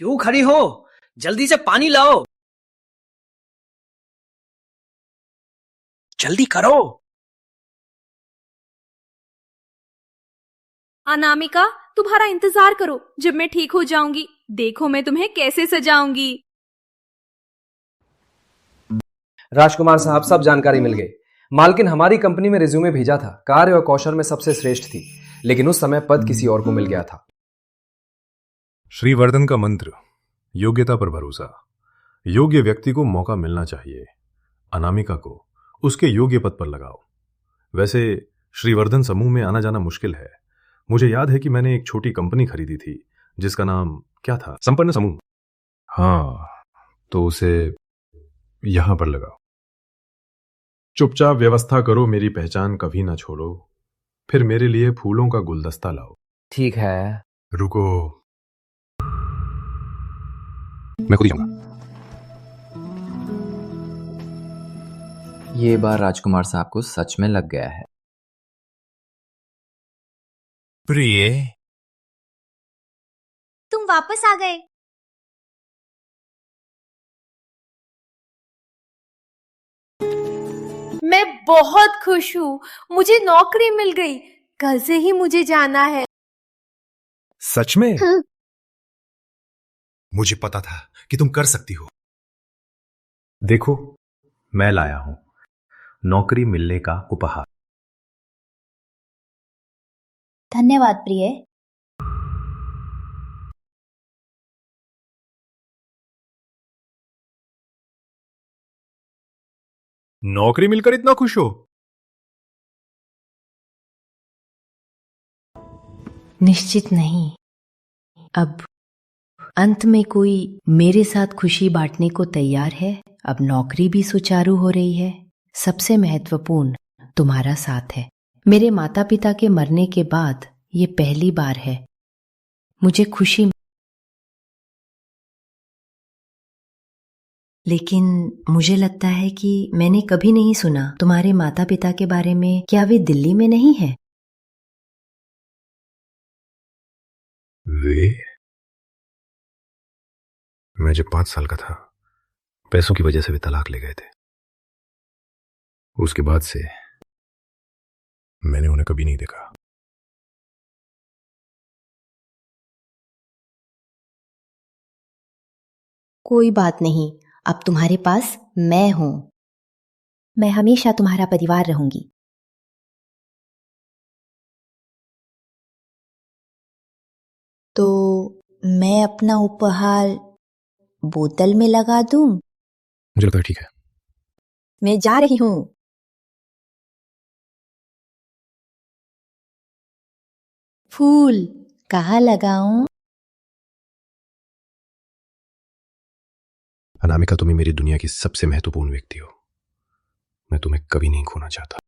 U: क्यों खड़ी हो? जल्दी से पानी लाओ। जल्दी करो।
A: अनामिका, तुम्हारा इंतजार करो। जब मैं ठीक हो जाऊंगी, देखो मैं तुम्हें कैसे सजाऊंगी।
K: राजकुमार साहब, सब जानकारी मिल गई। मालकिन हमारी कंपनी में रिज्यूमे भेजा था, कार्य और कौशल में सबसे श्रेष्ठ थी, लेकिन उस समय पद किसी और को मिल गया था।
S: श्रीवर्धन का मंत्र, योग्यता पर भरोसा। योग्य व्यक्ति को मौका मिलना चाहिए। अनामिका को उसके योग्य पद पर लगाओ। वैसे श्रीवर्धन समूह में आना जाना मुश्किल है। मुझे याद है कि मैंने एक छोटी कंपनी खरीदी थी जिसका नाम क्या था? संपन्न समूह। हाँ, तो उसे यहां पर लगाओ। चुपचाप व्यवस्था करो, मेरी पहचान कभी ना छोड़ो। फिर मेरे लिए फूलों का गुलदस्ता लाओ।
K: ठीक है।
S: रुको, मैं खुद ही जाऊंगा।
O: ये बार राजकुमार साहब को सच में लग गया है।
J: प्रिय,
B: तुम वापस आ गए।
C: मैं बहुत खुश हूँ, मुझे नौकरी मिल गई। कल से ही मुझे जाना है।
S: सच में? मुझे पता था कि तुम कर सकती हो।
J: देखो, मैं लाया हूं नौकरी मिलने का उपहार।
B: धन्यवाद प्रिय।
S: नौकरी मिलकर इतना खुश हो?
D: निश्चित नहीं। अब अंत में कोई मेरे साथ खुशी बांटने को तैयार है। अब नौकरी भी सुचारू हो रही है। सबसे महत्वपूर्ण तुम्हारा साथ है। मेरे माता पिता के मरने के बाद ये पहली बार है। मुझे खुशी, लेकिन मुझे लगता है कि मैंने कभी नहीं सुना तुम्हारे माता पिता के बारे में। क्या वे दिल्ली में नहीं है?
J: वे, मैं जब 5 साल का था, पैसों की वजह से वे तलाक ले गए थे। उसके बाद से मैंने उन्हें कभी नहीं देखा।
D: कोई बात नहीं, अब तुम्हारे पास मैं हूं। मैं हमेशा तुम्हारा परिवार रहूंगी। तो मैं अपना उपहार बोतल में लगा दूं?
J: मुझे लगता है ठीक है।
D: मैं जा रही हूं। फूल कहाँ लगाऊं?
J: अनामिका, तुम्हें मेरी दुनिया की सबसे महत्वपूर्ण व्यक्ति हो। मैं तुम्हें कभी नहीं खोना चाहता।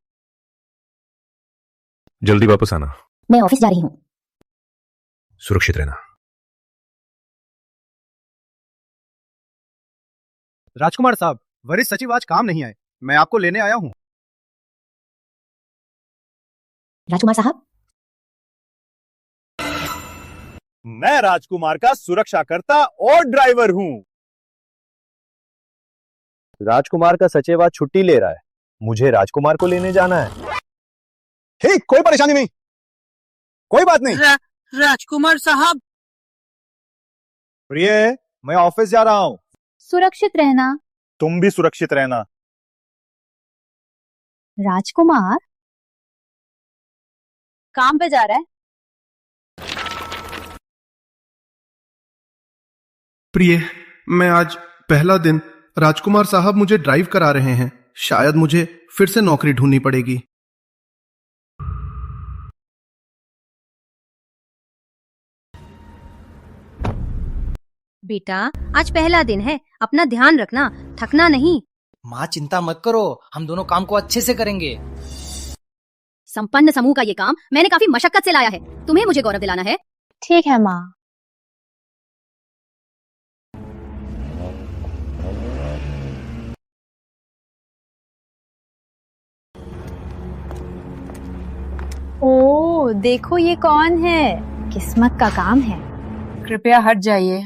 J: जल्दी वापस आना।
D: मैं ऑफिस जा रही हूं।
J: सुरक्षित रहना।
H: राजकुमार साहब, वरिष्ठ सचिव आज काम नहीं आए। मैं आपको लेने आया हूं।
D: राजकुमार साहब,
T: मैं राजकुमार का सुरक्षाकर्ता और ड्राइवर हूं।
O: राजकुमार का सचिव आज छुट्टी ले रहा है। मुझे राजकुमार को लेने जाना है।
T: ठीक, कोई परेशानी नहीं, कोई बात नहीं।
L: राजकुमार साहब।
T: प्रिय, मैं ऑफिस जा रहा हूं।
B: सुरक्षित रहना।
T: तुम भी सुरक्षित रहना।
B: राजकुमार काम पे जा रहा है?
E: प्रिय, मैं आज पहला दिन, राजकुमार साहब मुझे ड्राइव करा रहे हैं। शायद मुझे फिर से नौकरी ढूंढनी पड़ेगी।
F: बेटा, आज पहला दिन है, अपना ध्यान रखना, थकना नहीं।
X: माँ चिंता मत करो, हम दोनों काम को अच्छे से करेंगे।
F: संपन्न समूह का ये काम मैंने काफी मशक्कत से लाया है। तुम्हें मुझे गौरव दिलाना है।
B: ठीक है माँ। ओह, देखो ये कौन है। किस्मत का काम है।
R: कृपया हट जाइए।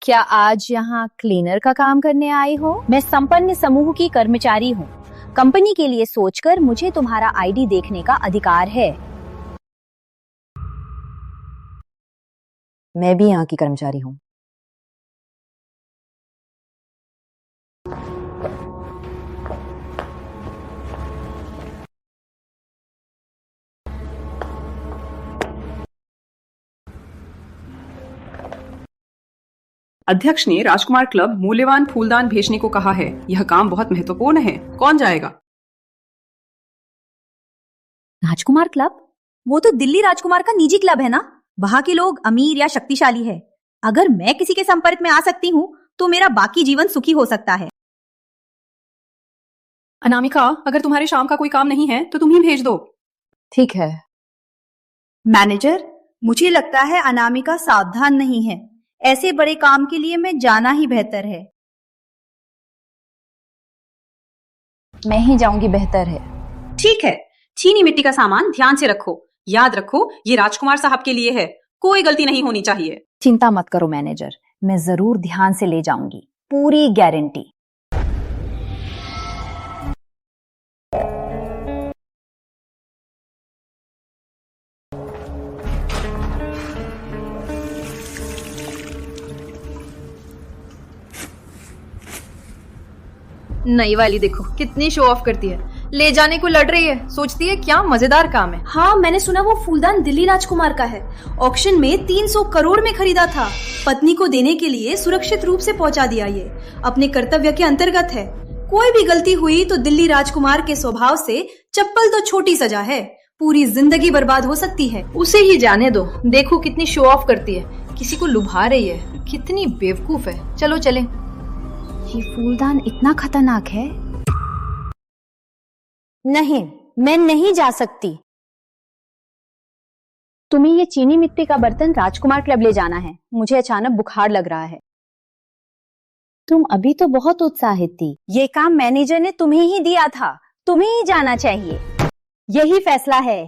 B: क्या आज यहाँ क्लीनर का काम करने आई हो? मैं संपन्न समूह की कर्मचारी हूँ। कंपनी के लिए सोचकर मुझे तुम्हारा आईडी देखने का अधिकार है।
Q: मैं भी यहाँ की कर्मचारी हूँ।
Y: अध्यक्ष ने राजकुमार क्लब मूल्यवान फूलदान भेजने को कहा है। यह काम बहुत महत्वपूर्ण है। कौन जाएगा?
B: राजकुमार क्लब? वो तो दिल्ली राजकुमार का निजी क्लब है ना। वहाँ के लोग अमीर या शक्तिशाली है। अगर मैं किसी के संपर्क में आ सकती हूँ तो मेरा बाकी जीवन सुखी हो सकता है।
Y: अनामिका, अगर तुम्हारे शाम का कोई काम नहीं है तो तुम ही भेज दो।
N: ठीक है।
B: मैनेजर, मुझे लगता है अनामिका सावधान नहीं है। ऐसे बड़े काम के लिए मैं जाना ही बेहतर है।
N: मैं ही जाऊंगी, बेहतर है।
Y: ठीक है। चीनी मिट्टी का सामान ध्यान से रखो। याद रखो, ये राजकुमार साहब के लिए है। कोई गलती नहीं होनी चाहिए।
N: चिंता मत करो मैनेजर, मैं जरूर ध्यान से ले जाऊंगी, पूरी गारंटी।
C: नई वाली देखो कितनी शो ऑफ करती है, ले जाने को लड़ रही है, सोचती है क्या मजेदार काम है।
N: हाँ, मैंने सुना वो फूलदान दिल्ली राजकुमार का है। ऑक्शन में 300 करोड़ में खरीदा था। पत्नी को देने के लिए सुरक्षित रूप से पहुंचा दिया। ये अपने कर्तव्य के अंतर्गत है। कोई भी गलती हुई तो दिल्ली राजकुमार के स्वभाव से चप्पल तो छोटी सजा है, पूरी जिंदगी बर्बाद हो सकती है।
C: उसे ही जाने दो, देखो कितनी शो ऑफ करती है, किसी को लुभा रही है, कितनी बेवकूफ है। चलो चलें।
I: ये फूलदान इतना खतरनाक है? नहीं, मैं नहीं जा सकती। तुम्हें ये चीनी मिट्टी का बर्तन राजकुमार क्लब ले जाना है। मुझे अचानक बुखार लग रहा है। तुम अभी तो बहुत उत्साहित थी। ये काम मैनेजर ने तुम्हें ही दिया था, तुम्हें ही जाना चाहिए। यही फैसला है।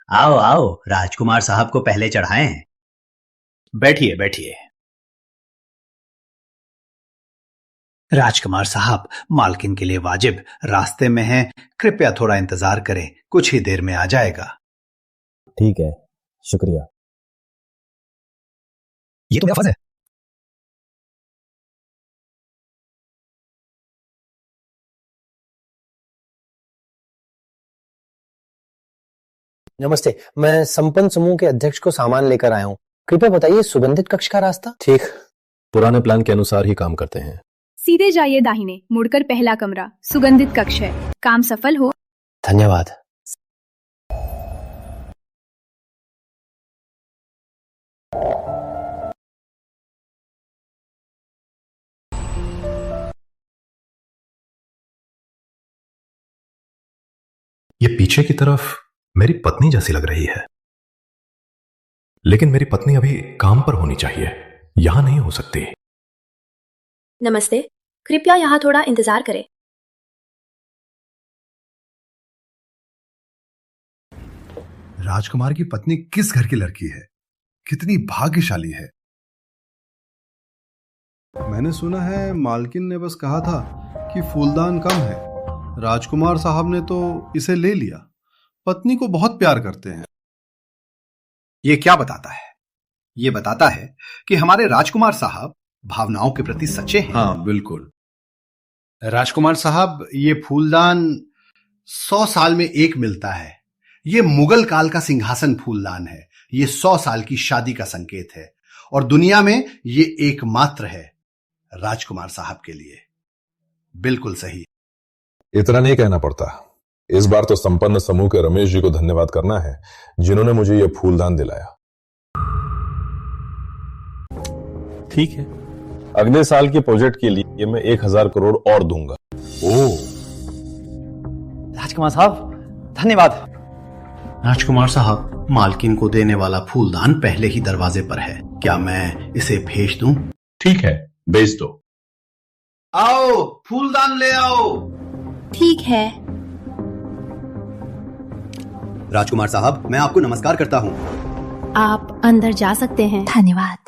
M: आओ आओ, राजकुमार साहब को पहले चढ़ाएं। बैठिए बैठिए। राजकुमार साहब, मालकिन के लिए वाजिब रास्ते में है, कृपया थोड़ा इंतजार करें, कुछ ही देर में आ जाएगा।
P: ठीक है, शुक्रिया।
M: ये तो मेरा फर्ज है।
P: नमस्ते, मैं संपन्न समूह के अध्यक्ष को सामान लेकर आया हूँ। कृपया बताइए सुगंधित कक्ष का रास्ता।
J: ठीक, पुराने प्लान के अनुसार ही काम करते हैं।
V: सीधे जाइए दाहिने, मुड़कर पहला कमरा, सुगंधित कक्ष है। काम सफल हो।
P: धन्यवाद।
J: ये पीछे की तरफ मेरी पत्नी जैसी लग रही है, लेकिन मेरी पत्नी अभी काम पर होनी चाहिए, यहां नहीं हो सकती।
N: नमस्ते, कृपया यहाँ थोड़ा इंतजार करें।
W: राजकुमार की पत्नी किस घर की लड़की है, कितनी भाग्यशाली है। मैंने सुना है मालकिन ने बस कहा था कि फूलदान कम है, राजकुमार साहब ने तो इसे ले लिया। पत्नी को बहुत प्यार करते हैं।
T: ये क्या बताता है? ये बताता है कि हमारे राजकुमार साहब भावनाओं के प्रति सच्चे हैं।
H: हाँ बिल्कुल। राजकुमार साहब, ये फूलदान 100 साल में एक मिलता है। ये मुगल काल का सिंहासन फूलदान है। ये 100 साल की शादी का संकेत है और दुनिया में ये एकमात्र है राजकुमार साहब के लिए। बिल्कुल सही।
J: इतना नहीं कहना पड़ता। इस बार तो संपन्न समूह के रमेश जी को धन्यवाद करना है, जिन्होंने मुझे यह फूलदान दिलाया। ठीक है, अगले साल के प्रोजेक्ट के लिए मैं 1000 करोड़ और दूंगा। ओह,
M: राजकुमार साहब धन्यवाद। राजकुमार साहब, मालकिन को देने वाला फूलदान पहले ही दरवाजे पर है, क्या मैं इसे भेज दूं?
J: ठीक है, भेज दो।
H: आओ, फूलदान ले आओ।
I: ठीक है।
M: राजकुमार साहब, मैं आपको नमस्कार करता हूं।
I: आप अंदर जा सकते हैं। धन्यवाद।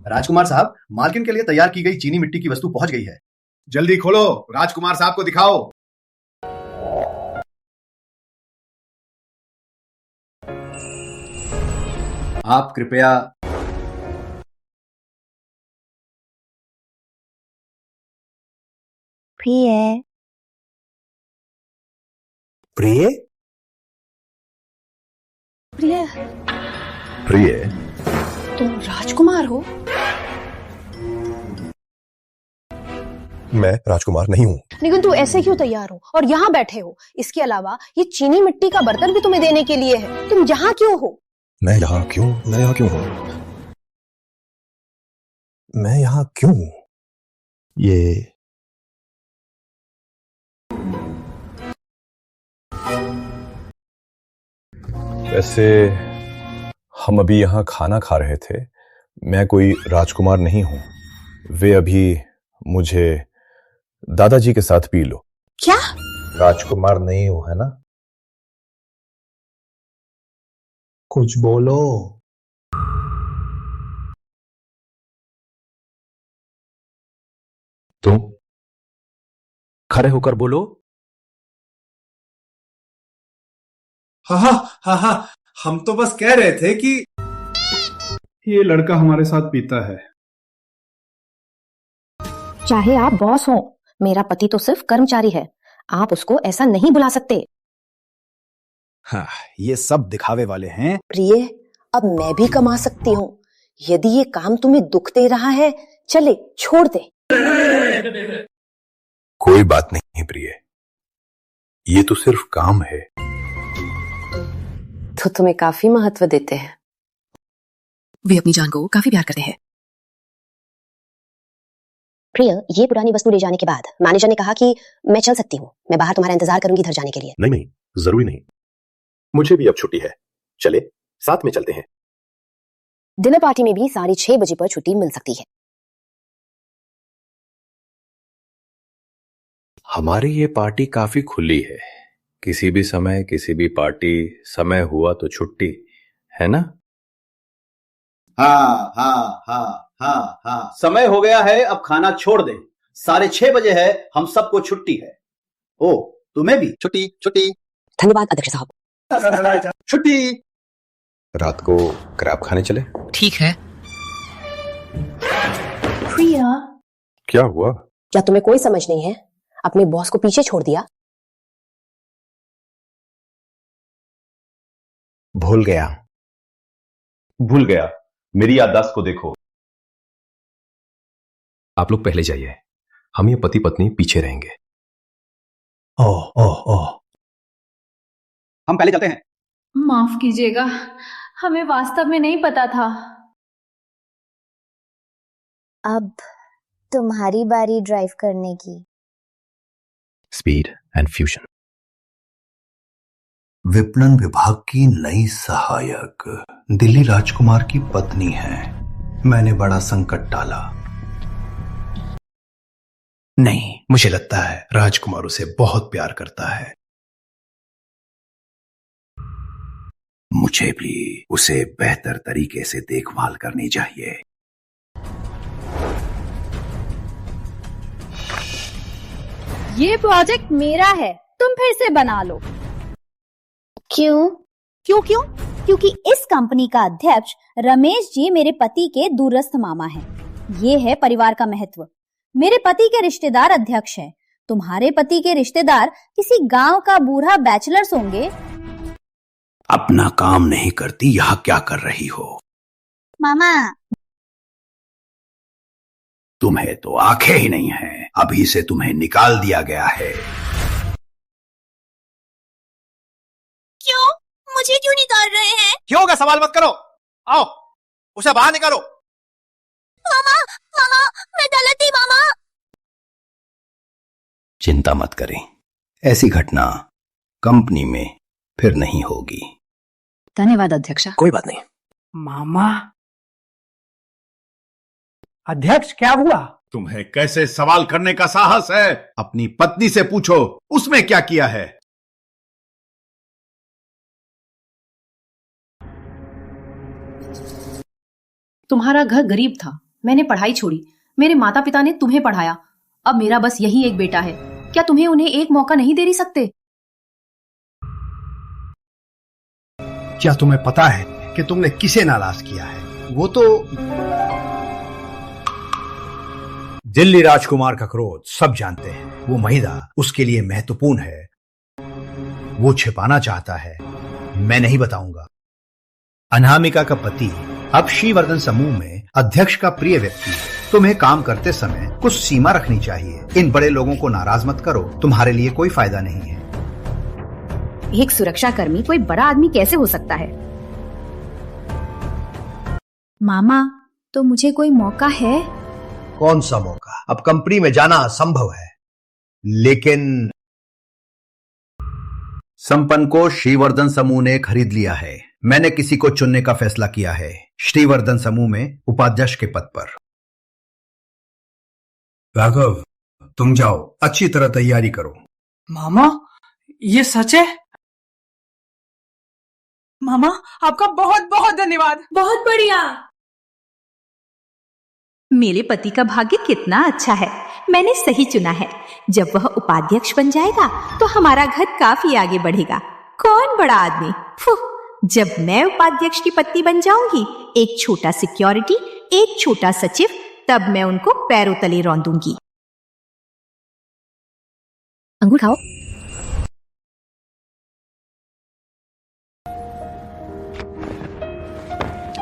M: राजकुमार साहब, मालकिन के लिए तैयार की गई चीनी मिट्टी की वस्तु पहुंच गई है।
T: जल्दी खोलो, राजकुमार साहब को दिखाओ।
M: आप कृपया
I: प्रिय
P: प्रिय
I: प्रिय
J: प्रिय,
I: तुम राजकुमार हो?
J: मैं राजकुमार नहीं हूं।
I: लेकिन तू ऐसे क्यों तैयार हो और यहाँ बैठे हो? इसके अलावा ये चीनी मिट्टी का बर्तन भी तुम्हें देने के लिए है। तुम यहाँ क्यों हो?
J: मैं यहाँ क्यों हूं? मैं यहाँ क्यों हूं? ये वैसे हम अभी यहाँ खाना खा रहे थे। मैं कोई राजकुमार नहीं हूं। वे अभी मुझे दादाजी के साथ पी लो।
I: क्या?
J: राजकुमार नहीं हो, है ना?
M: कुछ बोलो।
J: तुम खड़े होकर बोलो।
W: हाँ, हम तो बस कह रहे थे कि ये लड़का हमारे साथ पीता है।
I: चाहे आप बॉस हो, मेरा पति तो सिर्फ कर्मचारी है। आप उसको ऐसा नहीं बुला सकते।
T: हाँ, ये सब दिखावे वाले हैं।
D: प्रिय, अब मैं भी कमा सकती हूँ। यदि ये काम तुम्हें दुख दे रहा है, चले छोड़ दे।
J: कोई बात नहीं प्रिय, ये तो सिर्फ काम है।
D: तो तुम्हें काफी महत्व देते हैं।
Q: वे अपनी जान को काफी प्यार करते हैं।
I: प्रिय, ये पुरानी वस्तु ले जाने के बाद मैनेजर ने कहा कि मैं चल सकती हूँ। मैं बाहर तुम्हारा इंतजार करूंगी घर जाने के लिए।
J: नहीं, जरूरी नहीं। मुझे भी अब छुट्टी है। चले साथ में चलते हैं।
I: डिनर पार्टी में भी 6:30 बजे पर छुट्टी मिल सकती है।
J: हमारी ये पार्टी काफी खुली है। किसी भी समय, किसी भी पार्टी, समय हुआ तो छुट्टी, है ना?
M: हाँ। समय हो गया है, अब खाना छोड़ दें। 6:30 बजे है, हम सबको छुट्टी है। ओ, तुम्हें भी छुट्टी?
I: धन्यवाद अध्यक्ष साहब।
M: छुट्टी।
J: रात को क्रैब खाने चले?
Q: ठीक है।
I: प्रिया,
J: क्या हुआ?
I: क्या तुम्हें कोई समझ नहीं है? अपने बॉस को पीछे छोड़ दिया।
J: भूल गया। मेरी याददाश्त को देखो। आप लोग पहले जाइए, हम ये पति पत्नी पीछे रहेंगे।
M: ओह। हम पहले चलते हैं।
V: माफ कीजिएगा, हमें वास्तव में नहीं पता था।
A: अब तुम्हारी बारी ड्राइव करने की।
J: Speed and fusion.
M: विपणन विभाग की नई सहायक दिल्ली राजकुमार की पत्नी है। मैंने बड़ा संकट टाला। नहीं, मुझे लगता है राजकुमार उसे बहुत प्यार करता है। मुझे भी उसे बेहतर तरीके से देखभाल करनी चाहिए।
B: ये प्रोजेक्ट मेरा है, तुम फिर से बना लो।
A: क्यों?
B: क्योंकि इस कंपनी का अध्यक्ष रमेश जी मेरे पति के दूरस्थ मामा हैं। ये है परिवार का महत्व। मेरे पति के रिश्तेदार अध्यक्ष हैं। तुम्हारे पति के रिश्तेदार किसी गांव का बूढ़ा बैचलर्स होंगे।
M: अपना काम नहीं करती, यहां क्या कर रही हो?
A: मामा,
M: तुम्हें तो आंखें ही नहीं हैं। अभी से तुम्हें निकाल दिया गया है।
A: क्यों? मुझे क्यों निकाल रहे हैं?
T: क्यों का सवाल मत करो। आओ, उसे बाहर निकालो।
A: मामा, मैं गलत थी मामा।
M: चिंता मत करें, ऐसी घटना कंपनी में फिर नहीं होगी।
Q: धन्यवाद अध्यक्षा।
P: कोई बात नहीं।
G: मामा, अध्यक्ष क्या हुआ?
H: तुम्हें कैसे सवाल करने का साहस है? अपनी पत्नी से पूछो, उसमें क्या किया है।
C: तुम्हारा घर गरीब था, मैंने पढ़ाई छोड़ी। मेरे माता पिता ने तुम्हें पढ़ाया। अब मेरा बस यही एक बेटा है। क्या तुम्हें उन्हें एक मौका नहीं दे सकते?
M: क्या तुम्हें पता है कि तुमने किसे नाराज किया है? वो तो दिल्ली राजकुमार का क्रोध सब जानते हैं। वो महिला उसके लिए महत्वपूर्ण है। वो छिपाना चाहता है, मैं नहीं बताऊंगा। अनामिका का पति अब श्रीवर्धन समूह में अध्यक्ष का प्रिय व्यक्ति है। तुम्हें काम करते समय कुछ सीमा रखनी चाहिए। इन बड़े लोगों को नाराज मत करो, तुम्हारे लिए कोई फायदा नहीं है।
V: एक सुरक्षा कर्मी कोई बड़ा आदमी कैसे हो सकता है?
B: मामा, तो मुझे कोई मौका है?
M: कौन सा मौका? अब कंपनी में जाना असंभव है, लेकिन संपन्न को श्रीवर्धन समूह ने खरीद लिया है। मैंने किसी को चुनने का फैसला किया है श्रीवर्धन समूह में उपाध्यक्ष के पद पर। राघव, तुम जाओ, अच्छी तरह तैयारी करो।
G: मामा, ये सच है? मामा, आपका बहुत बहुत धन्यवाद।
Y: बहुत बढ़िया। मेरे पति का भाग्य कितना अच्छा है, मैंने सही चुना है। जब वह उपाध्यक्ष बन जाएगा तो हमारा घर काफी आगे बढ़ेगा। कौन बड़ा आदमी, फुह। जब मैं उपाध्यक्ष की पत्नी बन जाऊंगी, एक छोटा सिक्योरिटी, एक छोटा सचिव, तब मैं उनको पैरों तले रौंदूंगी।
F: अंगूर खाओ।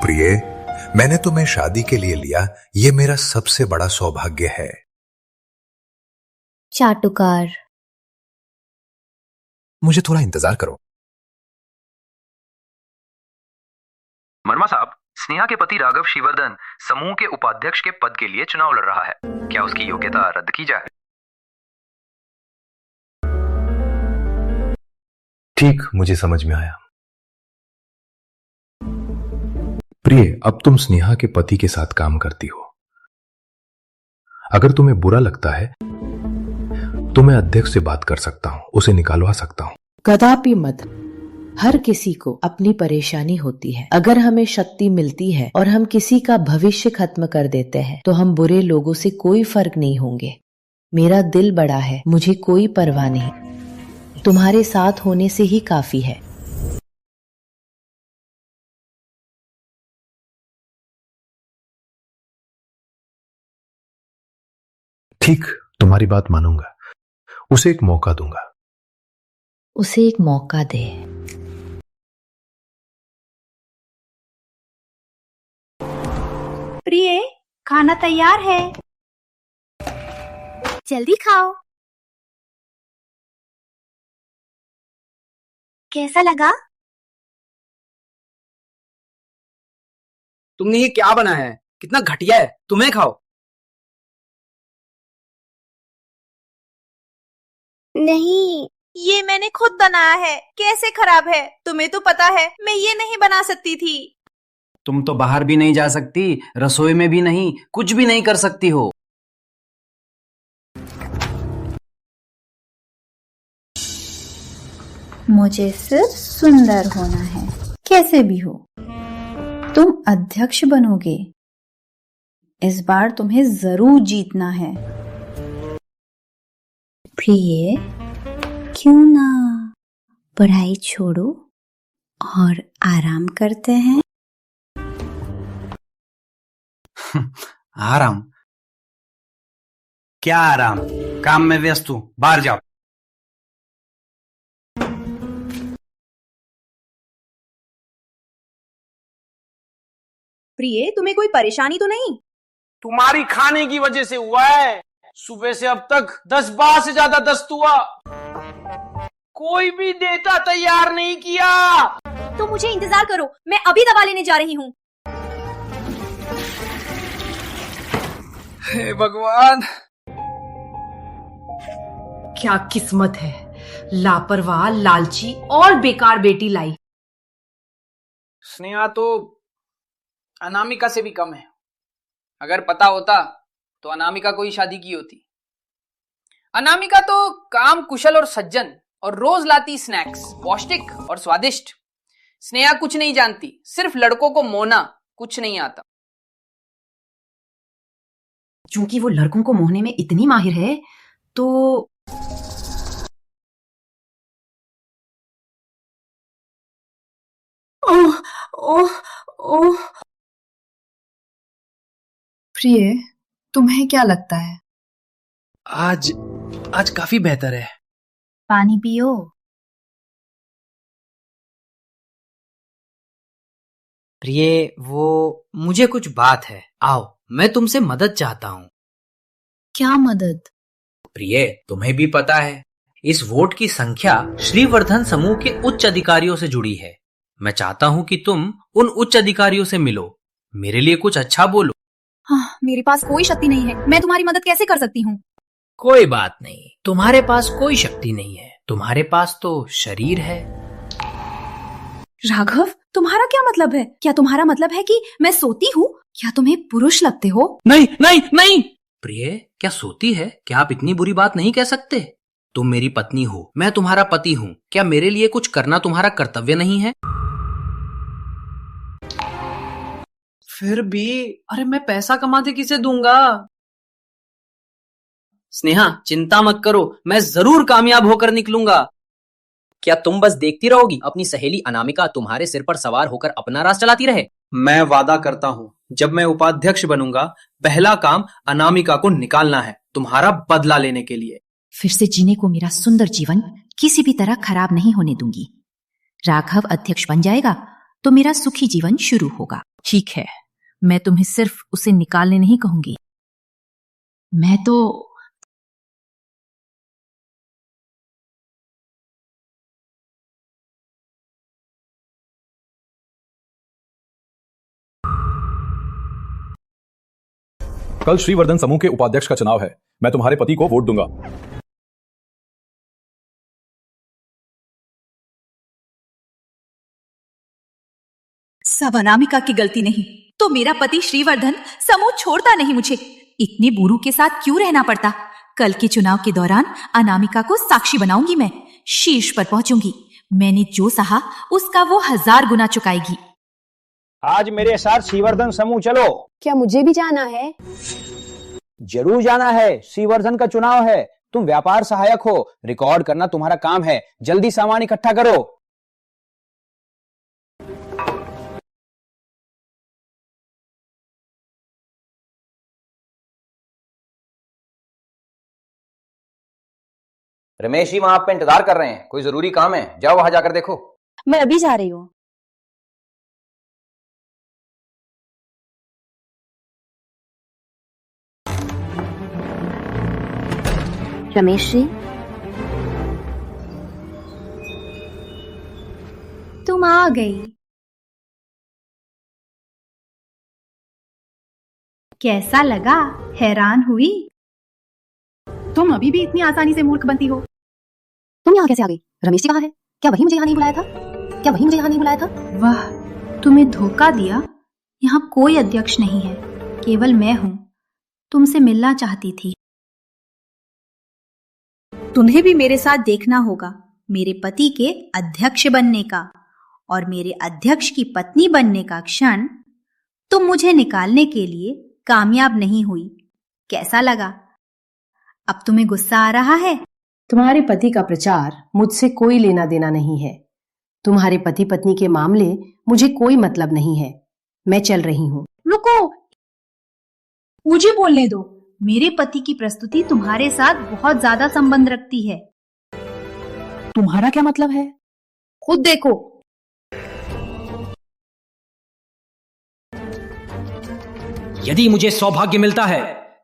K: प्रिय, मैंने तुम्हें शादी के लिए लिया, ये मेरा सबसे बड़ा सौभाग्य है।
A: चाटुकार।
K: मुझे थोड़ा इंतजार करो।
J: वर्मा साहब, स्नेहा के पति राघव श्रीवर्धन समूह के उपाध्यक्ष के पद के लिए चुनाव लड़ रहा है। क्या उसकी योग्यता रद्द की जाए? ठीक, मुझे समझ में आया। प्रिय, अब तुम स्नेहा के पति के साथ काम करती हो। अगर तुम्हें बुरा लगता है तो मैं अध्यक्ष से बात कर सकता हूं, उसे निकालवा सकता हूं।
L: कदापि मत। हर किसी को अपनी परेशानी होती है। अगर हमें शक्ति मिलती है और हम किसी का भविष्य खत्म कर देते हैं तो हम बुरे लोगों से कोई फर्क नहीं होंगे। मेरा दिल बड़ा है, मुझे कोई परवाह नहीं। तुम्हारे साथ होने से ही काफी है।
J: ठीक, तुम्हारी बात मानूंगा। उसे एक मौका दूंगा।
L: उसे एक मौका दे।
I: प्रिय, खाना तैयार है, जल्दी खाओ। कैसा लगा?
X: तुमने ये क्या बनाया है? कितना घटिया है, तुम्हें खाओ।
I: नहीं,
B: ये मैंने खुद बनाया है, कैसे खराब है? तुम्हें तो पता है मैं ये नहीं बना सकती थी।
X: तुम तो बाहर भी नहीं जा सकती, रसोई में भी नहीं, कुछ भी नहीं कर सकती हो।
B: मुझे सिर्फ सुंदर होना है, कैसे भी हो। तुम अध्यक्ष बनोगे, इस बार तुम्हें जरूर जीतना है।
A: प्रिय, क्यों ना पढ़ाई छोड़ो और आराम करते हैं?
X: आराम? क्या आराम? काम में व्यस्त हूं, बाहर जाओ।
I: प्रिय, तुम्हें कोई परेशानी तो नहीं?
X: तुम्हारी खाने की वजह से हुआ है। सुबह से अब तक 10 बार से ज्यादा दस्त हुआ, कोई भी देता तैयार नहीं किया।
I: तो मुझे इंतजार करो, मैं अभी दवा लेने जा रही हूँ।
X: हे भगवान,
C: क्या किस्मत है, लापरवाह, लालची और बेकार बेटी लाई।
X: स्नेहा तो अनामिका से भी कम है। अगर पता होता तो अनामिका को ही शादी की होती। अनामिका तो काम कुशल और सज्जन, और रोज लाती स्नैक्स, पौष्टिक और स्वादिष्ट। स्नेहा कुछ नहीं जानती, सिर्फ लड़कों को मोहना, कुछ नहीं आता।
C: चूंकि वो लड़कों को मोहने में इतनी माहिर है तो
B: ओह ओह ओह। प्रिय, तुम्हें क्या लगता है?
X: आज काफी बेहतर है।
B: पानी पियो।
X: प्रिय, वो मुझे कुछ बात है, आओ, मैं तुमसे मदद चाहता हूँ।
B: क्या मदद?
X: प्रिय, तुम्हें भी पता है इस वोट की संख्या श्रीवर्धन समूह के उच्च अधिकारियों से जुड़ी है। मैं चाहता हूँ कि तुम उन उच्च अधिकारियों से मिलो, मेरे लिए कुछ अच्छा बोलो।
I: हाँ, मेरे पास कोई शक्ति नहीं है, मैं तुम्हारी मदद कैसे कर सकती हूँ?
X: कोई बात नहीं, तुम्हारे पास कोई शक्ति नहीं है, तुम्हारे पास तो शरीर है।
I: राघव, तुम्हारा क्या मतलब है? क्या तुम्हारा मतलब है कि मैं सोती हूँ? क्या तुम्हें पुरुष लगते हो?
X: नहीं नहीं नहीं, प्रिय, क्या सोती है? क्या आप इतनी बुरी बात नहीं कह सकते? तुम मेरी पत्नी हो, मैं तुम्हारा पति हूँ। क्या मेरे लिए कुछ करना तुम्हारा कर्तव्य नहीं है?
E: फिर भी, अरे मैं पैसा कमाते किसे दूंगा?
X: स्नेहा, चिंता मत करो, मैं जरूर कामयाब होकर निकलूंगा। क्या तुम बस देखती रहोगी अपनी सहेली अनामिका तुम्हारे सिर पर सवार होकर अपना राज चलाती रहे?
E: मैं वादा करता हूँ, जब मैं उपाध्यक्ष बनूंगा, पहला काम अनामिका को निकालना है, तुम्हारा बदला लेने के लिए।
Y: फिर से जीने को मेरा सुंदर जीवन किसी भी तरह खराब नहीं होने दूंगी। राघव अध्यक्ष बन जाएगा तो मेरा सुखी जीवन शुरू होगा। ठीक है, मैं तुम्हें सिर्फ उसे निकालने नहीं कहूंगी, मैं तो
J: कल श्रीवर्धन समूह के उपाध्यक्ष का चुनाव है। मैं तुम्हारे पति को वोट दूंगा।
Y: सब अनामिका की गलती नहीं तो मेरा पति श्रीवर्धन समूह छोड़ता नहीं मुझे। इतने बुरों के साथ क्यों रहना पड़ता? कल के चुनाव के दौरान अनामिका को साक्षी बनाऊंगी, मैं शीर्ष पर पहुंचूंगी। मैंने जो सहा उसका वो 1000 गुना चुकाएगी।
M: आज मेरे साथ श्रीवर्धन समूह चलो।
I: क्या मुझे भी जाना है?
M: जरूर जाना है, श्रीवर्धन का चुनाव है। तुम व्यापार सहायक हो, रिकॉर्ड करना तुम्हारा काम है। जल्दी सामान इकट्ठा करो।
X: रमेश जी वहां आप पे इंतजार कर रहे हैं, कोई जरूरी काम है, जाओ वहां जाकर देखो।
I: मैं अभी जा रही हूँ। रमेश जी,
B: तुम आ गई। कैसा लगा? हैरान हुई?
F: तुम अभी भी इतनी आसानी से मूर्ख बनती हो। तुम यहाँ कैसे आ गई? रमेश जी कहाँ है? क्या वही मुझे यहाँ नहीं बुलाया था? क्या वही मुझे यहाँ नहीं बुलाया था?
B: वाह, तुम्हें धोखा दिया। यहाँ कोई अध्यक्ष नहीं है, केवल मैं हूँ। तुमसे मिलना चाहती थी। तुम्हें भी मेरे साथ देखना होगा मेरे पति के अध्यक्ष बनने का, और मेरे अध्यक्ष की पत्नी बनने का क्षण तुम मुझे निकालने के लिए कामयाब नहीं हुई। कैसा लगा? अब तुम्हें गुस्सा आ रहा है?
C: तुम्हारे पति का प्रचार मुझसे कोई लेना देना नहीं है। तुम्हारे पति पत्नी के मामले मुझे कोई मतलब नहीं है। मैं चल रही हूँ।
B: रुको, मुझे बोलने दो। मेरे पति की प्रस्तुति तुम्हारे साथ बहुत ज्यादा संबंध रखती है।
F: तुम्हारा क्या मतलब है?
B: खुद देखो।
X: यदि मुझे सौभाग्य मिलता है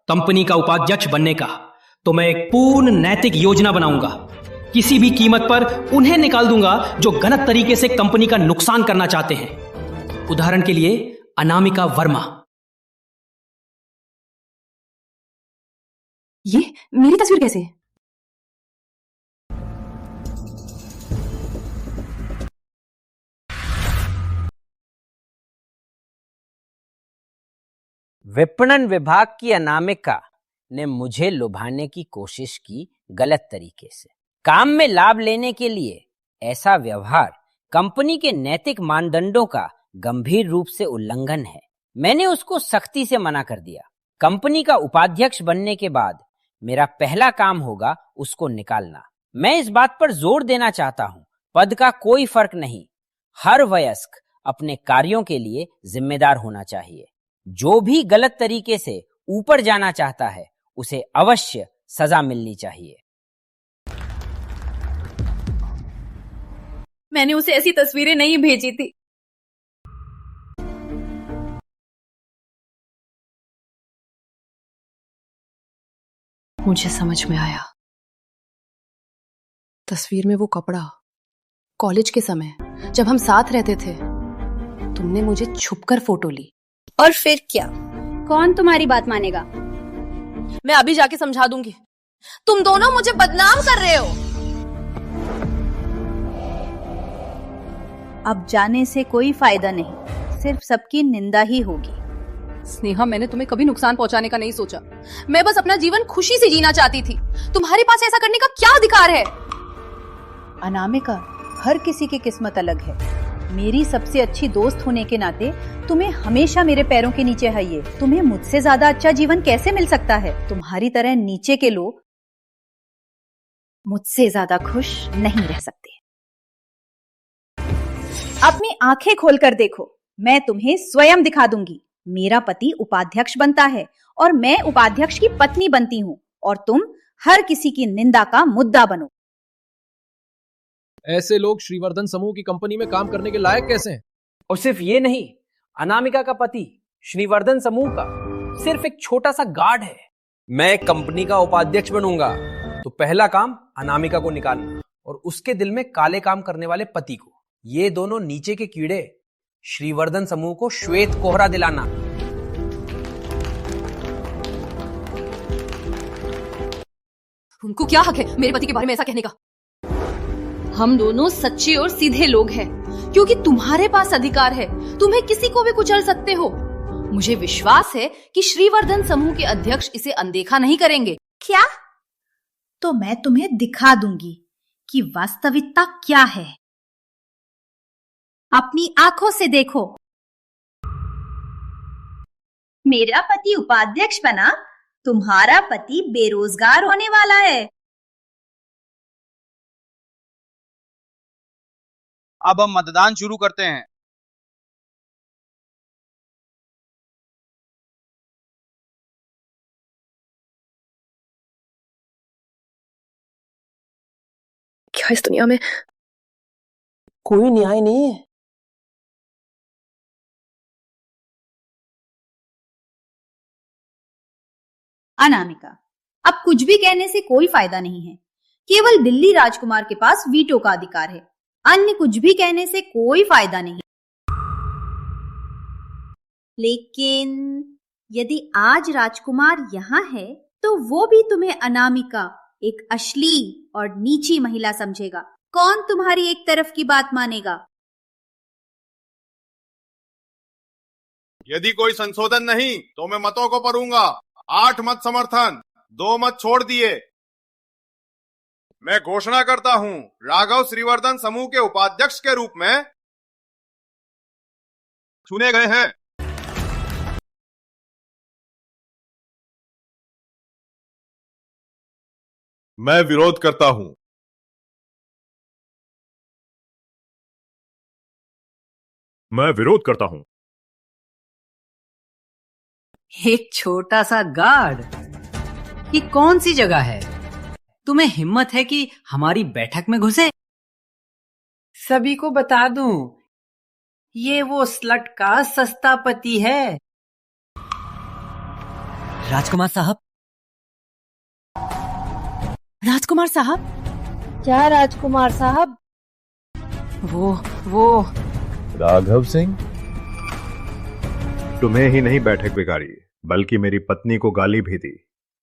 X: कंपनी का उपाध्यक्ष बनने का, तो मैं एक पूर्ण नैतिक योजना बनाऊंगा। किसी भी कीमत पर उन्हें निकाल दूंगा जो गलत तरीके से कंपनी का नुकसान करना चाहते हैं। उदाहरण के लिए अनामिका वर्मा।
F: ये मेरी तस्वीर कैसे?
O: विपणन विभाग की अनामिका ने मुझे लुभाने की कोशिश की गलत तरीके से। काम में लाभ लेने के लिए ऐसा व्यवहार कंपनी के नैतिक मानदंडों का गंभीर रूप से उल्लंघन है। मैंने उसको सख्ती से मना कर दिया। कंपनी का उपाध्यक्ष बनने के बाद मेरा पहला काम होगा उसको निकालना। मैं इस बात पर जोर देना चाहता हूं, पद का कोई फर्क नहीं, हर वयस्क अपने कार्यों के लिए जिम्मेदार होना चाहिए। जो भी गलत तरीके से ऊपर जाना चाहता है उसे अवश्य सजा मिलनी चाहिए।
V: मैंने उसे ऐसी तस्वीरें नहीं भेजी थी।
F: मुझे समझ में आया। तस्वीर में वो कपड़ा, कॉलेज के समय जब हम साथ रहते थे, तुमने मुझे छुपकर फोटो ली।
I: और फिर क्या?
F: कौन तुम्हारी बात मानेगा? मैं अभी जाके समझा दूंगी। तुम दोनों मुझे बदनाम कर रहे हो।
B: अब जाने से कोई फायदा नहीं, सिर्फ सबकी निंदा ही होगी।
F: स्नेहा, मैंने तुम्हें कभी नुकसान पहुंचाने का नहीं सोचा। मैं बस अपना जीवन खुशी से जीना चाहती थी। तुम्हारे पास ऐसा करने का क्या अधिकार है?
I: अनामिका, हर किसी की किस्मत अलग है। मेरी सबसे अच्छी दोस्त होने के नाते तुम्हें हमेशा मेरे पैरों के नीचे है। ये तुम्हें मुझसे ज्यादा अच्छा जीवन कैसे मिल सकता है? तुम्हारी तरह नीचे के लोग मुझसे ज्यादा खुश नहीं रह सकते। अपनी आंखें खोलकर देखो, मैं तुम्हें स्वयं दिखा दूंगी। मेरा पति उपाध्यक्ष बनता है और मैं उपाध्यक्ष की पत्नी बनती हूँ, और तुम हर किसी की निंदा का मुद्दा बनो।
N: ऐसे लोग श्रीवर्धन समूह की कंपनी में काम करने के लायक कैसे हैं?
R: और सिर्फ ये नहीं, अनामिका का पति श्रीवर्धन समूह का सिर्फ एक छोटा सा गार्ड है। मैं कंपनी का उपाध्यक्ष बनूंगा तो पहला काम अनामिका को निकालना और उसके दिल में काले काम करने वाले पति को। ये दोनों नीचे के कीड़े श्रीवर्धन समूह को श्वेत कोहरा दिलाना।
F: उनको क्या हक है मेरे पति के बारे में ऐसा कहने का? हम दोनों सच्चे और सीधे लोग हैं, क्योंकि तुम्हारे पास अधिकार है। तुम्हें किसी को भी कुचल सकते हो। मुझे विश्वास है कि श्रीवर्धन समूह के अध्यक्ष इसे अनदेखा नहीं करेंगे।
B: क्या? तो मैं तुम्हें दिखा दूंगी कि वास्तविकता क्या है। अपनी आंखों से देखो। मेरा पति उपाध्यक्ष बना, तुम्हारा पति बेरोजगार होने वाला है।
S: अब हम मतदान शुरू करते हैं।
F: क्या इस दुनिया में
P: कोई न्याय नहीं है?
B: अनामिका, अब कुछ भी कहने से कोई फायदा नहीं है। केवल दिल्ली राजकुमार के पास वीटो का अधिकार है। अन्य कुछ भी कहने से कोई फायदा नहीं। लेकिन यदि आज राजकुमार यहाँ है तो वो भी तुम्हें अनामिका, एक अश्लील और नीची महिला समझेगा। कौन तुम्हारी एक तरफ की बात मानेगा?
U: यदि कोई संशोधन नहीं तो मैं मतों को पढ़ूंगा। 8 मत समर्थन, 2 मत छोड़ दिए। मैं घोषणा करता हूं, राघव श्रीवर्धन समूह के उपाध्यक्ष के रूप में चुने गए हैं। मैं विरोध करता हूं।
J: मैं विरोध करता हूं।
O: एक छोटा सा गार्ड, ये कौन सी जगह है? तुम्हें हिम्मत है कि हमारी बैठक में घुसे? सभी को बता दूं, ये वो स्लट का सस्ता पति है।
I: राजकुमार साहब, राजकुमार साहब, क्या राजकुमार साहब? वो
J: राघव सिंह, तुम्हें ही नहीं बैठक बिगाड़ी, बल्कि मेरी पत्नी को गाली भी दी।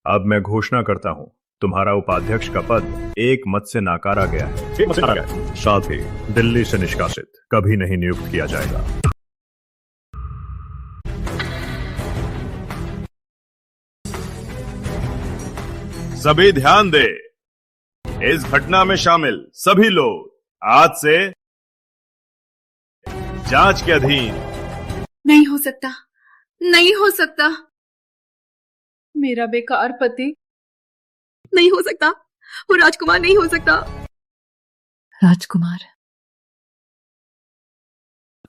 J: अब मैं घोषणा करता हूं, तुम्हारा उपाध्यक्ष का पद एक मत से नाकारा गया है। साथ ही दिल्ली से निष्कासित कभी नहीं नियुक्त किया जाएगा।
U: सभी ध्यान दे, इस घटना में शामिल सभी लोग आज से जांच के अधीन।
F: नहीं हो सकता, नहीं हो सकता। मेरा बेकार पति नहीं हो सकता, वो राजकुमार नहीं हो सकता। राजकुमार,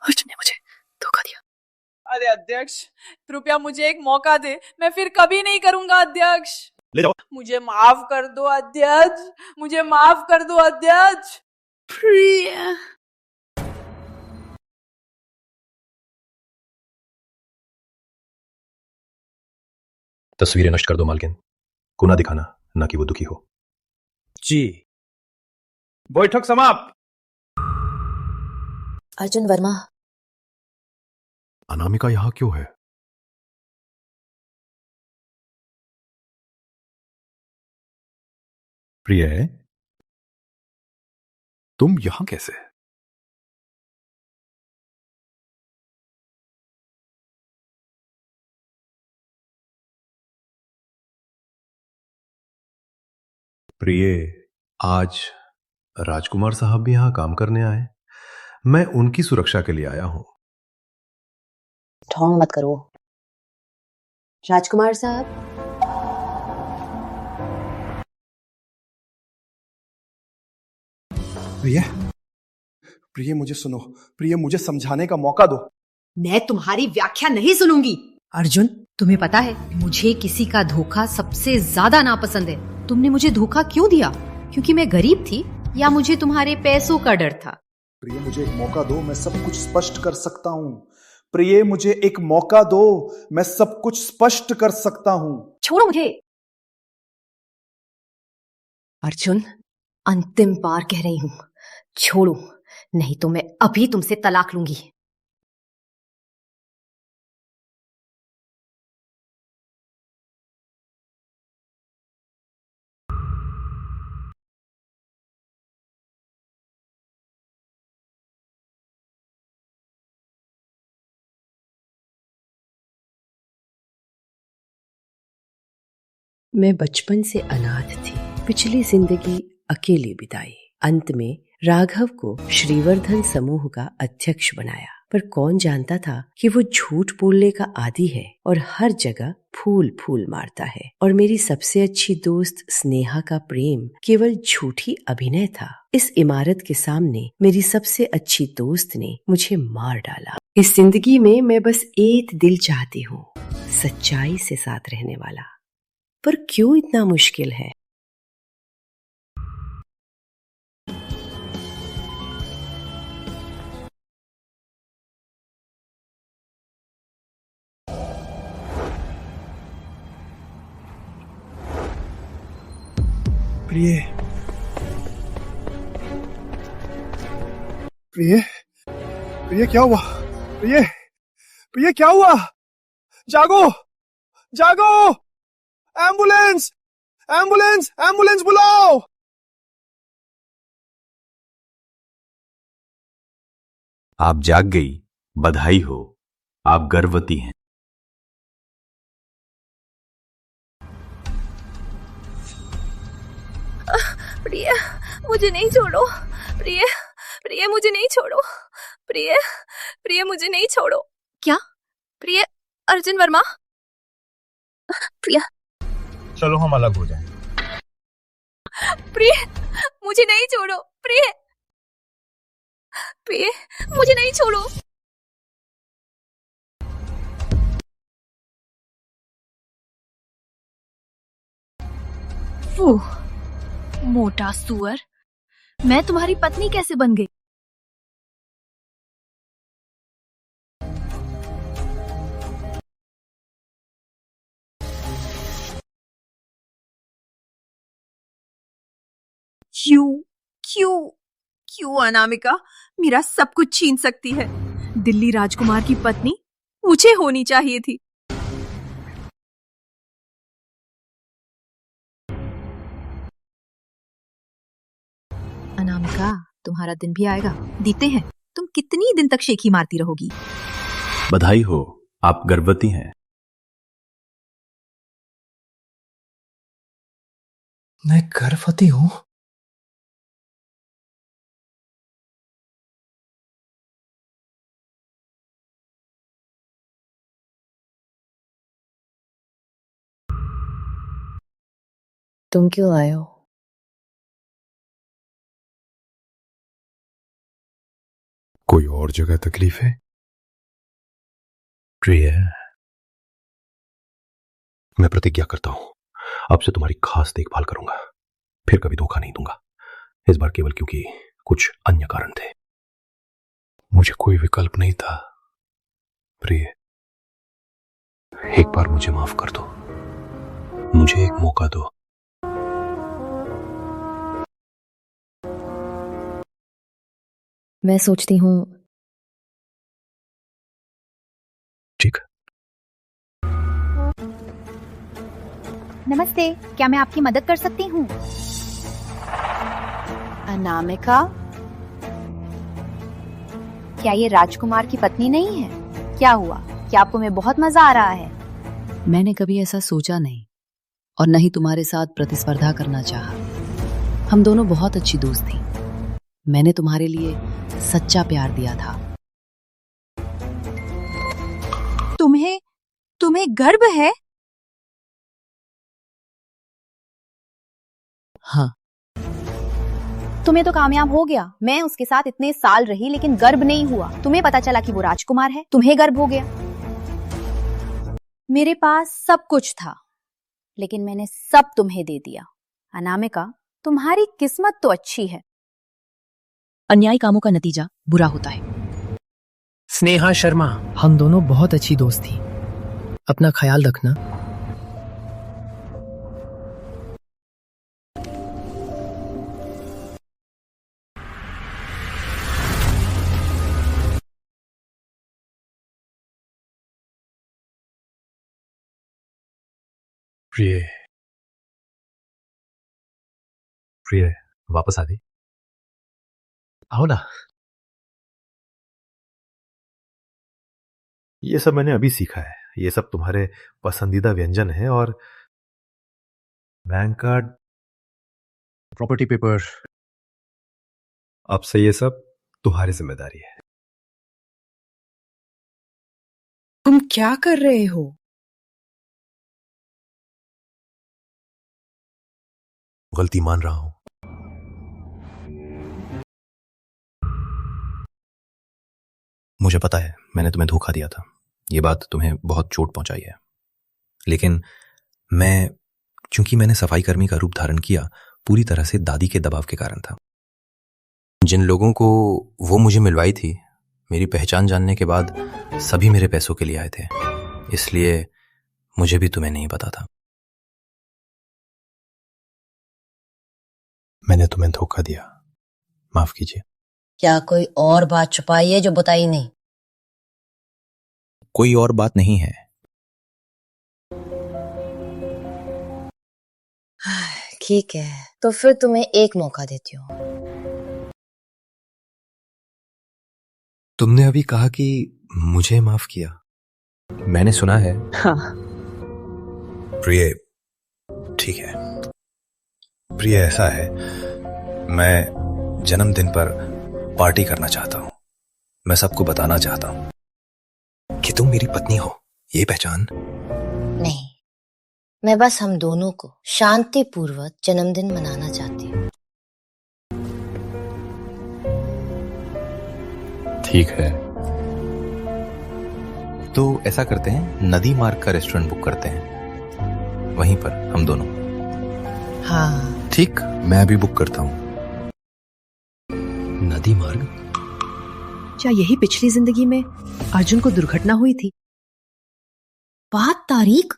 F: उसने मुझे धोखा दिया।
G: अरे अध्यक्ष, कृपया मुझे एक मौका दे, मैं फिर कभी नहीं करूंगा अध्यक्ष।
U: ले जाओ।
G: मुझे माफ कर दो अध्यक्ष, मुझे माफ कर दो अध्यक्ष।
F: प्रिया,
J: तस्वीरें नष्ट कर दो मालकिन, को ना दिखाना, ना कि वो दुखी हो।
S: जी। बैठक समाप्त।
L: अर्जुन वर्मा,
J: अनामिका यहां क्यों है? प्रिय, तुम यहां कैसे? प्रिय, आज राजकुमार साहब भी यहां काम करने आए। मैं उनकी सुरक्षा के लिए आया हूं।
I: ढोंग मत करो। राजकुमार साहब,
D: प्रिय, प्रिय मुझे सुनो। प्रिय, मुझे समझाने का मौका दो।
H: मैं तुम्हारी व्याख्या नहीं सुनूंगी। अर्जुन, तुम्हें पता है मुझे किसी का धोखा सबसे ज्यादा नापसंद है। तुमने मुझे धोखा क्यों दिया? क्योंकि मैं गरीब थी या मुझे तुम्हारे पैसों का डर था?
D: प्रिय, मुझे एक मौका दो, मैं सब कुछ स्पष्ट कर सकता हूँ। प्रिय, मुझे एक मौका दो, मैं सब कुछ स्पष्ट कर सकता हूँ।
H: छोड़ो मुझे। अर्जुन, अंतिम बार कह रही हूँ, छोड़ो, नहीं तो मैं अभी तुमसे तलाक लूंगी।
L: मैं बचपन से अनाथ थी। पिछली जिंदगी अकेली बिताई। अंत में राघव को श्रीवर्धन समूह का अध्यक्ष बनाया, पर कौन जानता था कि वो झूठ बोलने का आदी है और हर जगह फूल फूल मारता है। और मेरी सबसे अच्छी दोस्त स्नेहा का प्रेम केवल झूठी अभिनय था। इस इमारत के सामने मेरी सबसे अच्छी दोस्त ने मुझे मार डाला। इस जिंदगी में मैं बस एक दिल चाहती हूँ, सच्चाई से साथ रहने वाला। पर क्यों इतना मुश्किल है?
D: प्रिय, प्रिय, प्रिय क्या हुआ? प्रिय, प्रिय क्या हुआ? जागो, जागो! एम्बुलेंस, एम्बुलेंस, एम्बुलेंस बुलाओ!
J: आप जाग गई, बधाई हो। आप गर्भवती हैं।
V: प्रिय, मुझे नहीं छोड़ो। प्रिय, प्रिय मुझे नहीं छोड़ो। प्रिय, प्रिय मुझे नहीं छोड़ो। क्या? प्रिय, अर्जुन वर्मा? प्रिय,
S: चलो हम अलग हो जाएं।
V: प्रिय, मुझे नहीं छोड़ो। प्रिय, प्रिय मुझे नहीं छोड़ो। मोटा सुअर, मैं तुम्हारी पत्नी कैसे बन गई? क्यों क्यों क्यों अनामिका मेरा सब कुछ छीन सकती है? दिल्ली राजकुमार की पत्नी मुझे होनी चाहिए थी।
Y: अनामिका, तुम्हारा दिन भी आएगा, दीते हैं। तुम कितनी दिन तक शेखी मारती रहोगी?
J: बधाई हो, आप गर्भवती हैं।
D: मैं गर्भवती हूँ?
L: तुम क्यों आए हो?
K: कोई और जगह तकलीफ है? प्रिय, मैं प्रतिज्ञा करता हूं, अब से तुम्हारी खास देखभाल करूंगा। फिर कभी धोखा नहीं दूंगा। इस बार केवल क्योंकि कुछ अन्य कारण थे। मुझे कोई विकल्प नहीं था। प्रिय, एक बार मुझे माफ कर दो। मुझे एक मौका दो।
L: मैं सोचती हूँ।
K: ठीक।
V: नमस्ते, क्या मैं आपकी मदद कर सकती हूँ?
I: अनामिका, क्या ये राजकुमार की पत्नी नहीं है? क्या हुआ? क्या आपको में बहुत मजा आ रहा है?
Q: मैंने कभी ऐसा सोचा नहीं और न ही तुम्हारे साथ प्रतिस्पर्धा करना चाहा।
C: हम दोनों बहुत अच्छी दोस्त थी। मैंने तुम्हारे लिए सच्चा प्यार दिया था।
B: तुम्हें गर्व है?
C: हाँ।
I: तुम्हें तो कामयाब हो गया। मैं उसके साथ इतने साल रही लेकिन गर्व नहीं हुआ। तुम्हें पता चला कि वो राजकुमार है, तुम्हें गर्व हो गया। मेरे पास सब कुछ था लेकिन मैंने सब तुम्हें दे दिया। अनामिका, तुम्हारी किस्मत तो अच्छी है।
C: अन्यायी कामों का नतीजा बुरा होता है।
P: स्नेहा शर्मा, हम दोनों बहुत अच्छी दोस्त थी। अपना ख्याल रखना।
J: प्रिय, प्रिय वापस आ गई? आओ ना। ये सब मैंने अभी सीखा है। ये सब तुम्हारे पसंदीदा व्यंजन हैं और बैंक कार्ड, प्रॉपर्टी पेपर, अब से ये सब तुम्हारी जिम्मेदारी है।
A: तुम क्या कर रहे हो?
J: गलती मान रहा हूं। मुझे पता है मैंने तुम्हें धोखा दिया था। ये बात तुम्हें बहुत चोट पहुंचाई है, लेकिन चूंकि मैंने सफाई कर्मी का रूप धारण किया, पूरी तरह से दादी के दबाव के कारण था। जिन लोगों को वो मुझे मिलवाई थी, मेरी पहचान जानने के बाद सभी मेरे पैसों के लिए आए थे, इसलिए मुझे भी तुम्हें नहीं पता था। मैंने तुम्हें धोखा दिया, माफ कीजिए।
E: क्या कोई और बात छुपाई है जो बताई नहीं?
J: कोई और बात नहीं है।
E: ठीक है, तो फिर तुम्हें एक मौका देती हूँ।
J: तुमने अभी कहा कि मुझे माफ किया। मैंने सुना है।
E: हाँ।
K: प्रिय, ठीक है। प्रिय, ऐसा है, मैं जन्मदिन पर पार्टी करना चाहता हूं। मैं सबको बताना चाहता हूं कि तुम मेरी पत्नी हो। ये पहचान
E: नहीं, मैं बस हम दोनों को शांतिपूर्वक जन्मदिन मनाना चाहती हूँ।
J: ठीक है, तो ऐसा करते हैं, नदी मार्ग का रेस्टोरेंट बुक करते हैं, वहीं पर हम दोनों।
E: हाँ
J: ठीक, मैं अभी बुक करता हूं। नदी मार्ग?
C: क्या यही पिछली जिंदगी में अर्जुन को दुर्घटना हुई थी?
E: 5 तारीख?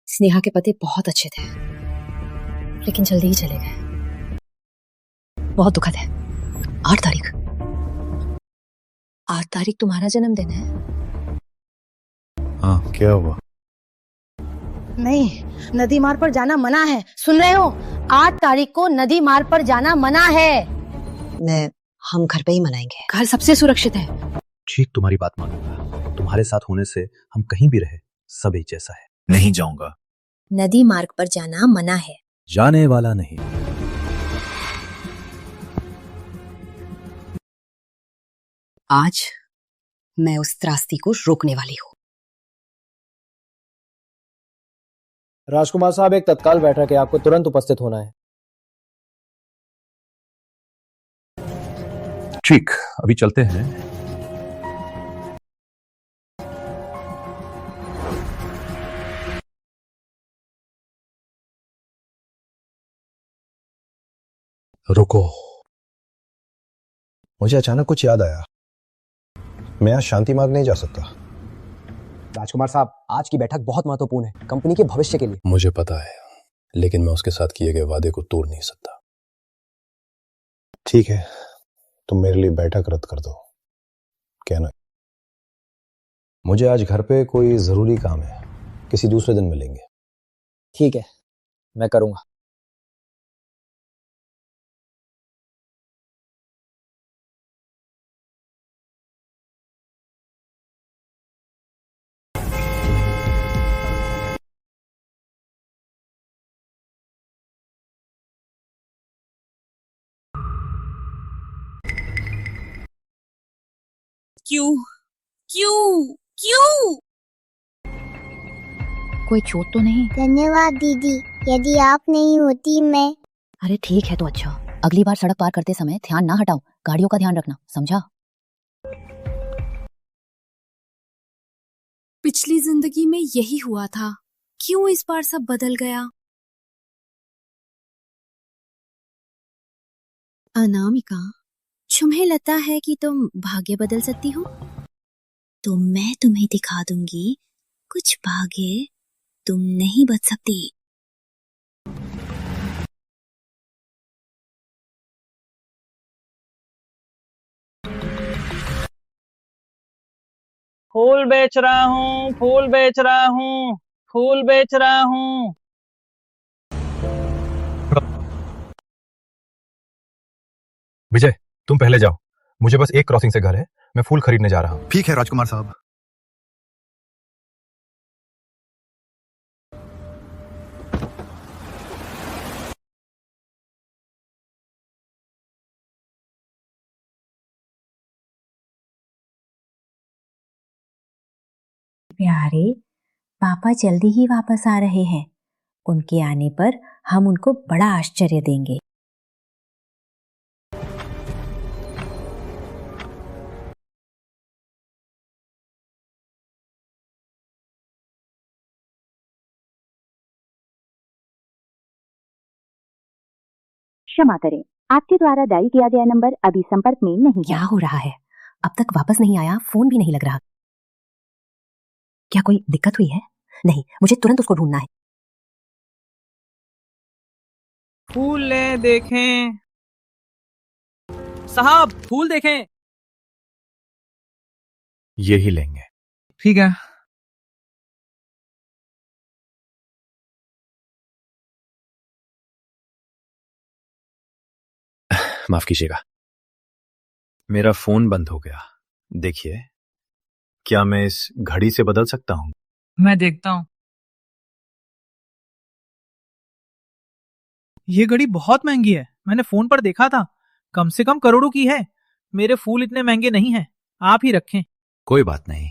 I: स्नेहा के पति बहुत अच्छे थे लेकिन जल्दी ही चले गए। बहुत दुखद है। 8 तारीख, 8 तारीख तुम्हारा जन्मदिन है?
K: हाँ, क्या हुआ?
E: नहीं, नदी मार्ग पर जाना मना है। सुन रहे हो? 8 तारीख को नदी मार्ग पर जाना मना है। हम घर पे ही मनाएंगे।
C: घर सबसे सुरक्षित है।
J: ठीक, तुम्हारी बात मानूंगा। तुम्हारे साथ होने से हम कहीं भी रहे, सब एक जैसा है। नहीं जाऊंगा।
E: नदी मार्ग पर जाना मना है।
J: जाने वाला नहीं।
E: आज मैं उस त्रासदी को रोकने वाली हूँ।
P: राजकुमार साहब, एक तत्काल बैठक है, आपको तुरंत उपस्थित होना है।
J: ठीक, अभी चलते हैं।
K: रुको, मुझे अचानक कुछ याद आया। मैं आज शांति मार्ग नहीं जा सकता।
P: राजकुमार साहब, आज की बैठक बहुत महत्वपूर्ण है, कंपनी के भविष्य के लिए।
K: मुझे पता है, लेकिन मैं उसके साथ किए गए वादे को तोड़ नहीं सकता। ठीक है, तुम मेरे लिए बैठक रद्द कर दो। कहना, मुझे आज घर पे कोई जरूरी काम है, किसी दूसरे दिन मिलेंगे।
P: ठीक है, मैं करूंगा।
V: क्यों क्यों क्यों?
M: कोई चोट तो नहीं?
Q: धन्यवाद दीदी, यदि आप नहीं होती मैं।
M: अरे ठीक है तो अच्छा। अगली बार सड़क पार करते समय ध्यान ना हटाओ, गाड़ियों का ध्यान रखना, समझा?
V: पिछली जिंदगी में यही हुआ था, क्यों इस बार सब बदल गया? अनामिका, तुम्हें लगता है कि तुम भाग्य बदल सकती हो? तो मैं तुम्हें दिखा दूंगी कुछ भाग्य तुम नहीं बच सकती।
T: फूल बेच रहा हूँ, फूल बेच रहा हूँ, फूल बेच रहा हूँ।
J: विजय, तुम पहले जाओ, मुझे बस एक क्रॉसिंग से घर है, मैं फूल खरीदने जा रहा हूँ।
K: ठीक है राजकुमार साहब।
Y: प्यारे, पापा जल्दी ही वापस आ रहे हैं। उनके आने पर हम उनको बड़ा आश्चर्य देंगे।
I: क्षमा करें, आपके द्वारा डायल किया गया नंबर अभी संपर्क में नहीं है।
Y: क्या हो रहा है? अब तक वापस नहीं आया, फोन भी नहीं लग रहा। क्या कोई दिक्कत हुई है? नहीं, मुझे तुरंत उसको ढूंढना है।
T: फूल ले देखें साहब, फूल देखें।
K: ये ही लेंगे।
T: ठीक है।
K: माफ कीजिएगा, मेरा फोन बंद हो गया। देखिए, क्या मैं इस घड़ी से बदल सकता हूँ?
T: मैं देखता हूँ। ये घड़ी बहुत महंगी है, मैंने फोन पर देखा था, कम से कम करोड़ों की है। मेरे फूल इतने महंगे नहीं हैं, आप ही रखें।
K: कोई बात नहीं,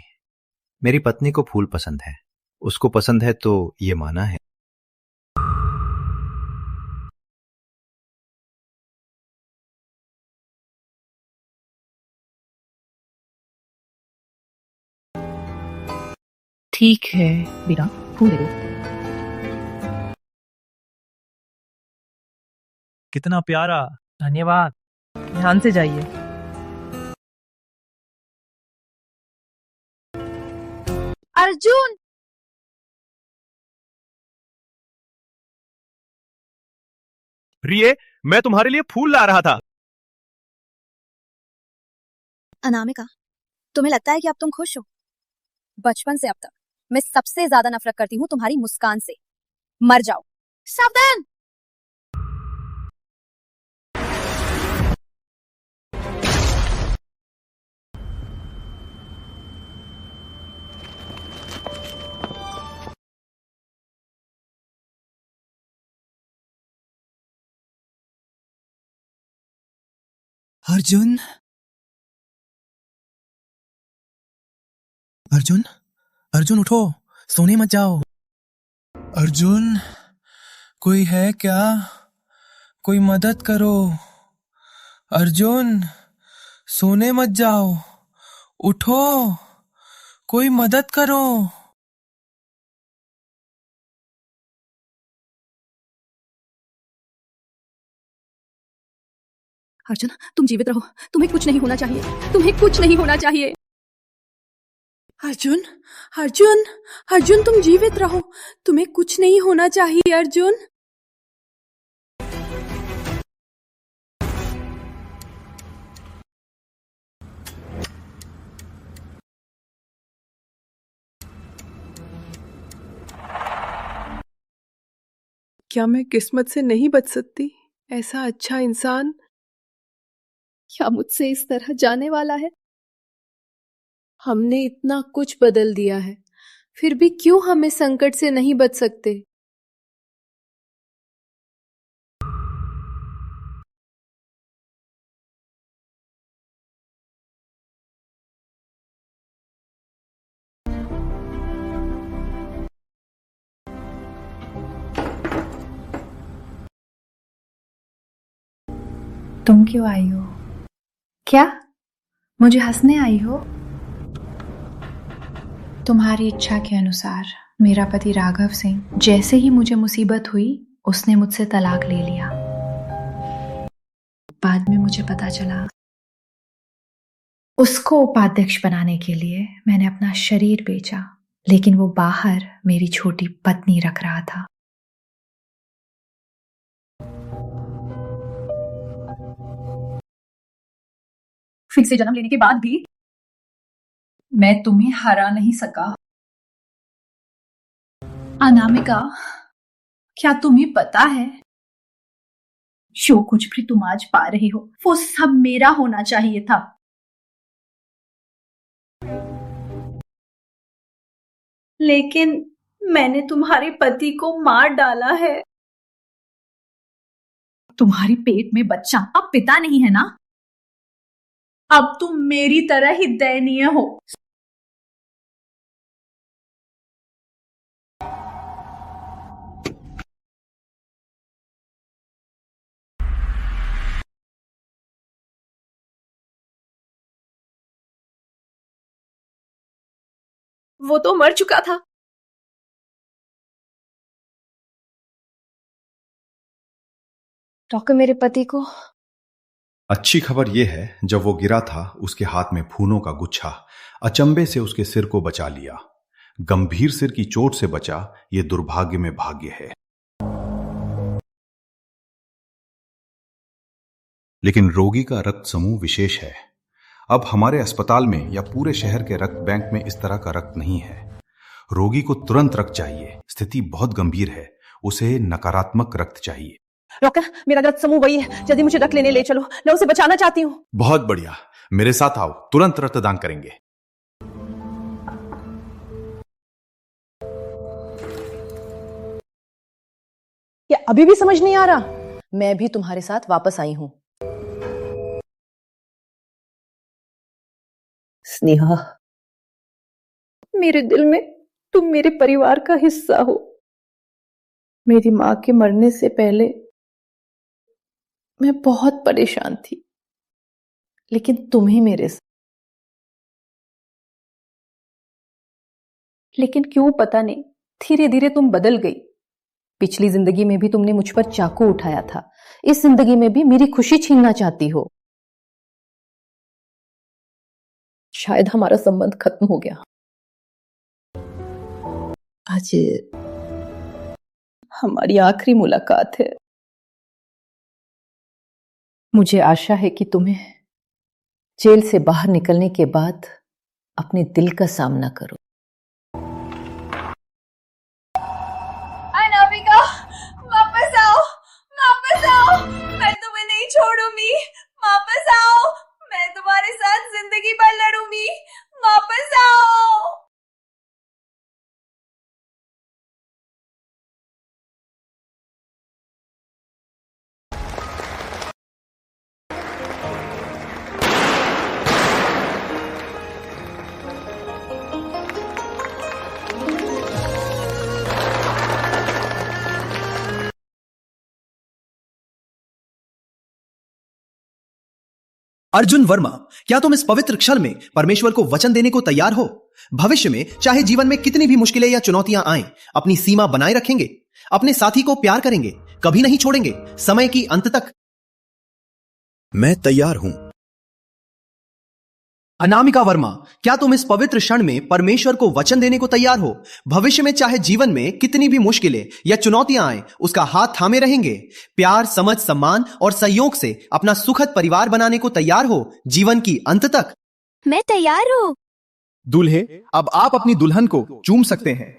K: मेरी पत्नी को फूल पसंद है, उसको पसंद है तो ये माना है।
C: ठीक है बेटा, फूल दे दो।
T: कितना प्यारा, धन्यवाद। ध्यान से जाइए।
V: अर्जुन,
K: प्रिय, मैं तुम्हारे लिए फूल ला रहा था।
V: अनामिका, तुम्हें लगता है कि अब तुम खुश हो? बचपन से अब तक मैं सबसे ज्यादा नफरत करती हूँ तुम्हारी मुस्कान से। मर जाओ। सावधान।
W: अर्जुन, अर्जुन, अर्जुन उठो, सोने मत जाओ। अर्जुन, कोई है क्या? कोई मदद करो। अर्जुन, सोने मत जाओ, उठो, कोई मदद करो।
V: अर्जुन, तुम जीवित रहो, तुम्हें कुछ नहीं होना चाहिए, तुम्हें कुछ नहीं होना चाहिए। अर्जुन, अर्जुन, अर्जुन, तुम जीवित रहो, तुम्हें कुछ नहीं होना चाहिए। अर्जुन,
G: क्या मैं किस्मत से नहीं बच सकती? ऐसा अच्छा इंसान क्या मुझसे इस तरह जाने वाला है? हमने इतना कुछ बदल दिया है, फिर भी क्यों हम इस संकट से नहीं बच सकते?
A: तुम क्यों आई हो? क्या मुझे हंसने आई हो? तुम्हारी इच्छा के अनुसार मेरा पति राघव सिंह जैसे ही मुझे मुसीबत हुई उसने मुझसे तलाक ले लिया। बाद में मुझे पता चला उसको उपाध्यक्ष बनाने के लिए मैंने अपना शरीर बेचा, लेकिन वो बाहर मेरी छोटी पत्नी रख रहा था।
C: फिर से जन्म लेने के बाद भी मैं तुम्हें हरा नहीं सका। अनामिका, क्या तुम्हें पता है जो कुछ भी तुम आज पा रही हो वो सब मेरा होना चाहिए था। लेकिन मैंने तुम्हारे पति को मार डाला है। तुम्हारे पेट में बच्चा अब पिता नहीं है ना? अब तुम मेरी तरह ही दयनीय हो।
F: वो तो मर चुका था।
E: डॉक्टर, मेरे पति को
D: अच्छी खबर यह है, जब वो गिरा था उसके हाथ में फूलों का गुच्छा अचंभे से उसके सिर को बचा लिया। गंभीर सिर की चोट से बचा, ये दुर्भाग्य में भाग्य है। लेकिन रोगी का रक्त समूह विशेष है। अब हमारे अस्पताल में या पूरे शहर के रक्त बैंक में इस तरह का रक्त नहीं है। रोगी को तुरंत रक्त चाहिए। स्थिति बहुत गंभीर है, उसे नकारात्मक रक्त चाहिए।
C: डॉक्टर, मेरा रक्त समूह वही है। जल्दी मुझे रक्त लेने ले चलो, मैं उसे बचाना चाहती हूँ।
D: बहुत बढ़िया, मेरे साथ आओ, तुरंत रक्तदान करेंगे।
C: क्या अभी भी समझ नहीं आ रहा? मैं भी तुम्हारे साथ वापस आई हूँ। स्नेहा,
G: मेरे दिल में तुम मेरे परिवार का हिस्सा हो। मेरी मां के मरने से पहले मैं बहुत परेशान थी, लेकिन तुम ही मेरे साथ। लेकिन क्यों पता नहीं, धीरे धीरे तुम बदल गई। पिछली जिंदगी में भी तुमने मुझ पर चाकू उठाया था, इस जिंदगी में भी मेरी खुशी छीनना चाहती हो। शायद हमारा संबंध खत्म हो गया। आज हमारी आखिरी मुलाकात है। मुझे आशा है कि तुम्हें जेल से बाहर निकलने के बाद अपने दिल का सामना करो।
V: अनामिका, वापस आओ, वापस आओ, मैं तुम्हें नहीं छोड़ूंगी। वापस आओ, मैं तुम्हारे साथ जिंदगी भर लड़ूंगी। वापस आओ।
N: अर्जुन वर्मा, क्या तुम इस पवित्र क्षण में परमेश्वर को वचन देने को तैयार हो? भविष्य में चाहे जीवन में कितनी भी मुश्किलें या चुनौतियां आएं, अपनी सीमा बनाए रखेंगे, अपने साथी को प्यार करेंगे, कभी नहीं छोड़ेंगे, समय की अंत तक। मैं तैयार हूं। अनामिका वर्मा, क्या तुम इस पवित्र क्षण में परमेश्वर को वचन देने को तैयार हो? भविष्य में चाहे जीवन में कितनी भी मुश्किलें या चुनौतियां आए, उसका हाथ थामे रहेंगे, प्यार, समझ, सम्मान और सहयोग से अपना सुखद परिवार बनाने को तैयार हो, जीवन की अंत तक।
Q: मैं तैयार हूँ।
O: दूल्हे, अब आप अपनी दुल्हन को चूम सकते हैं।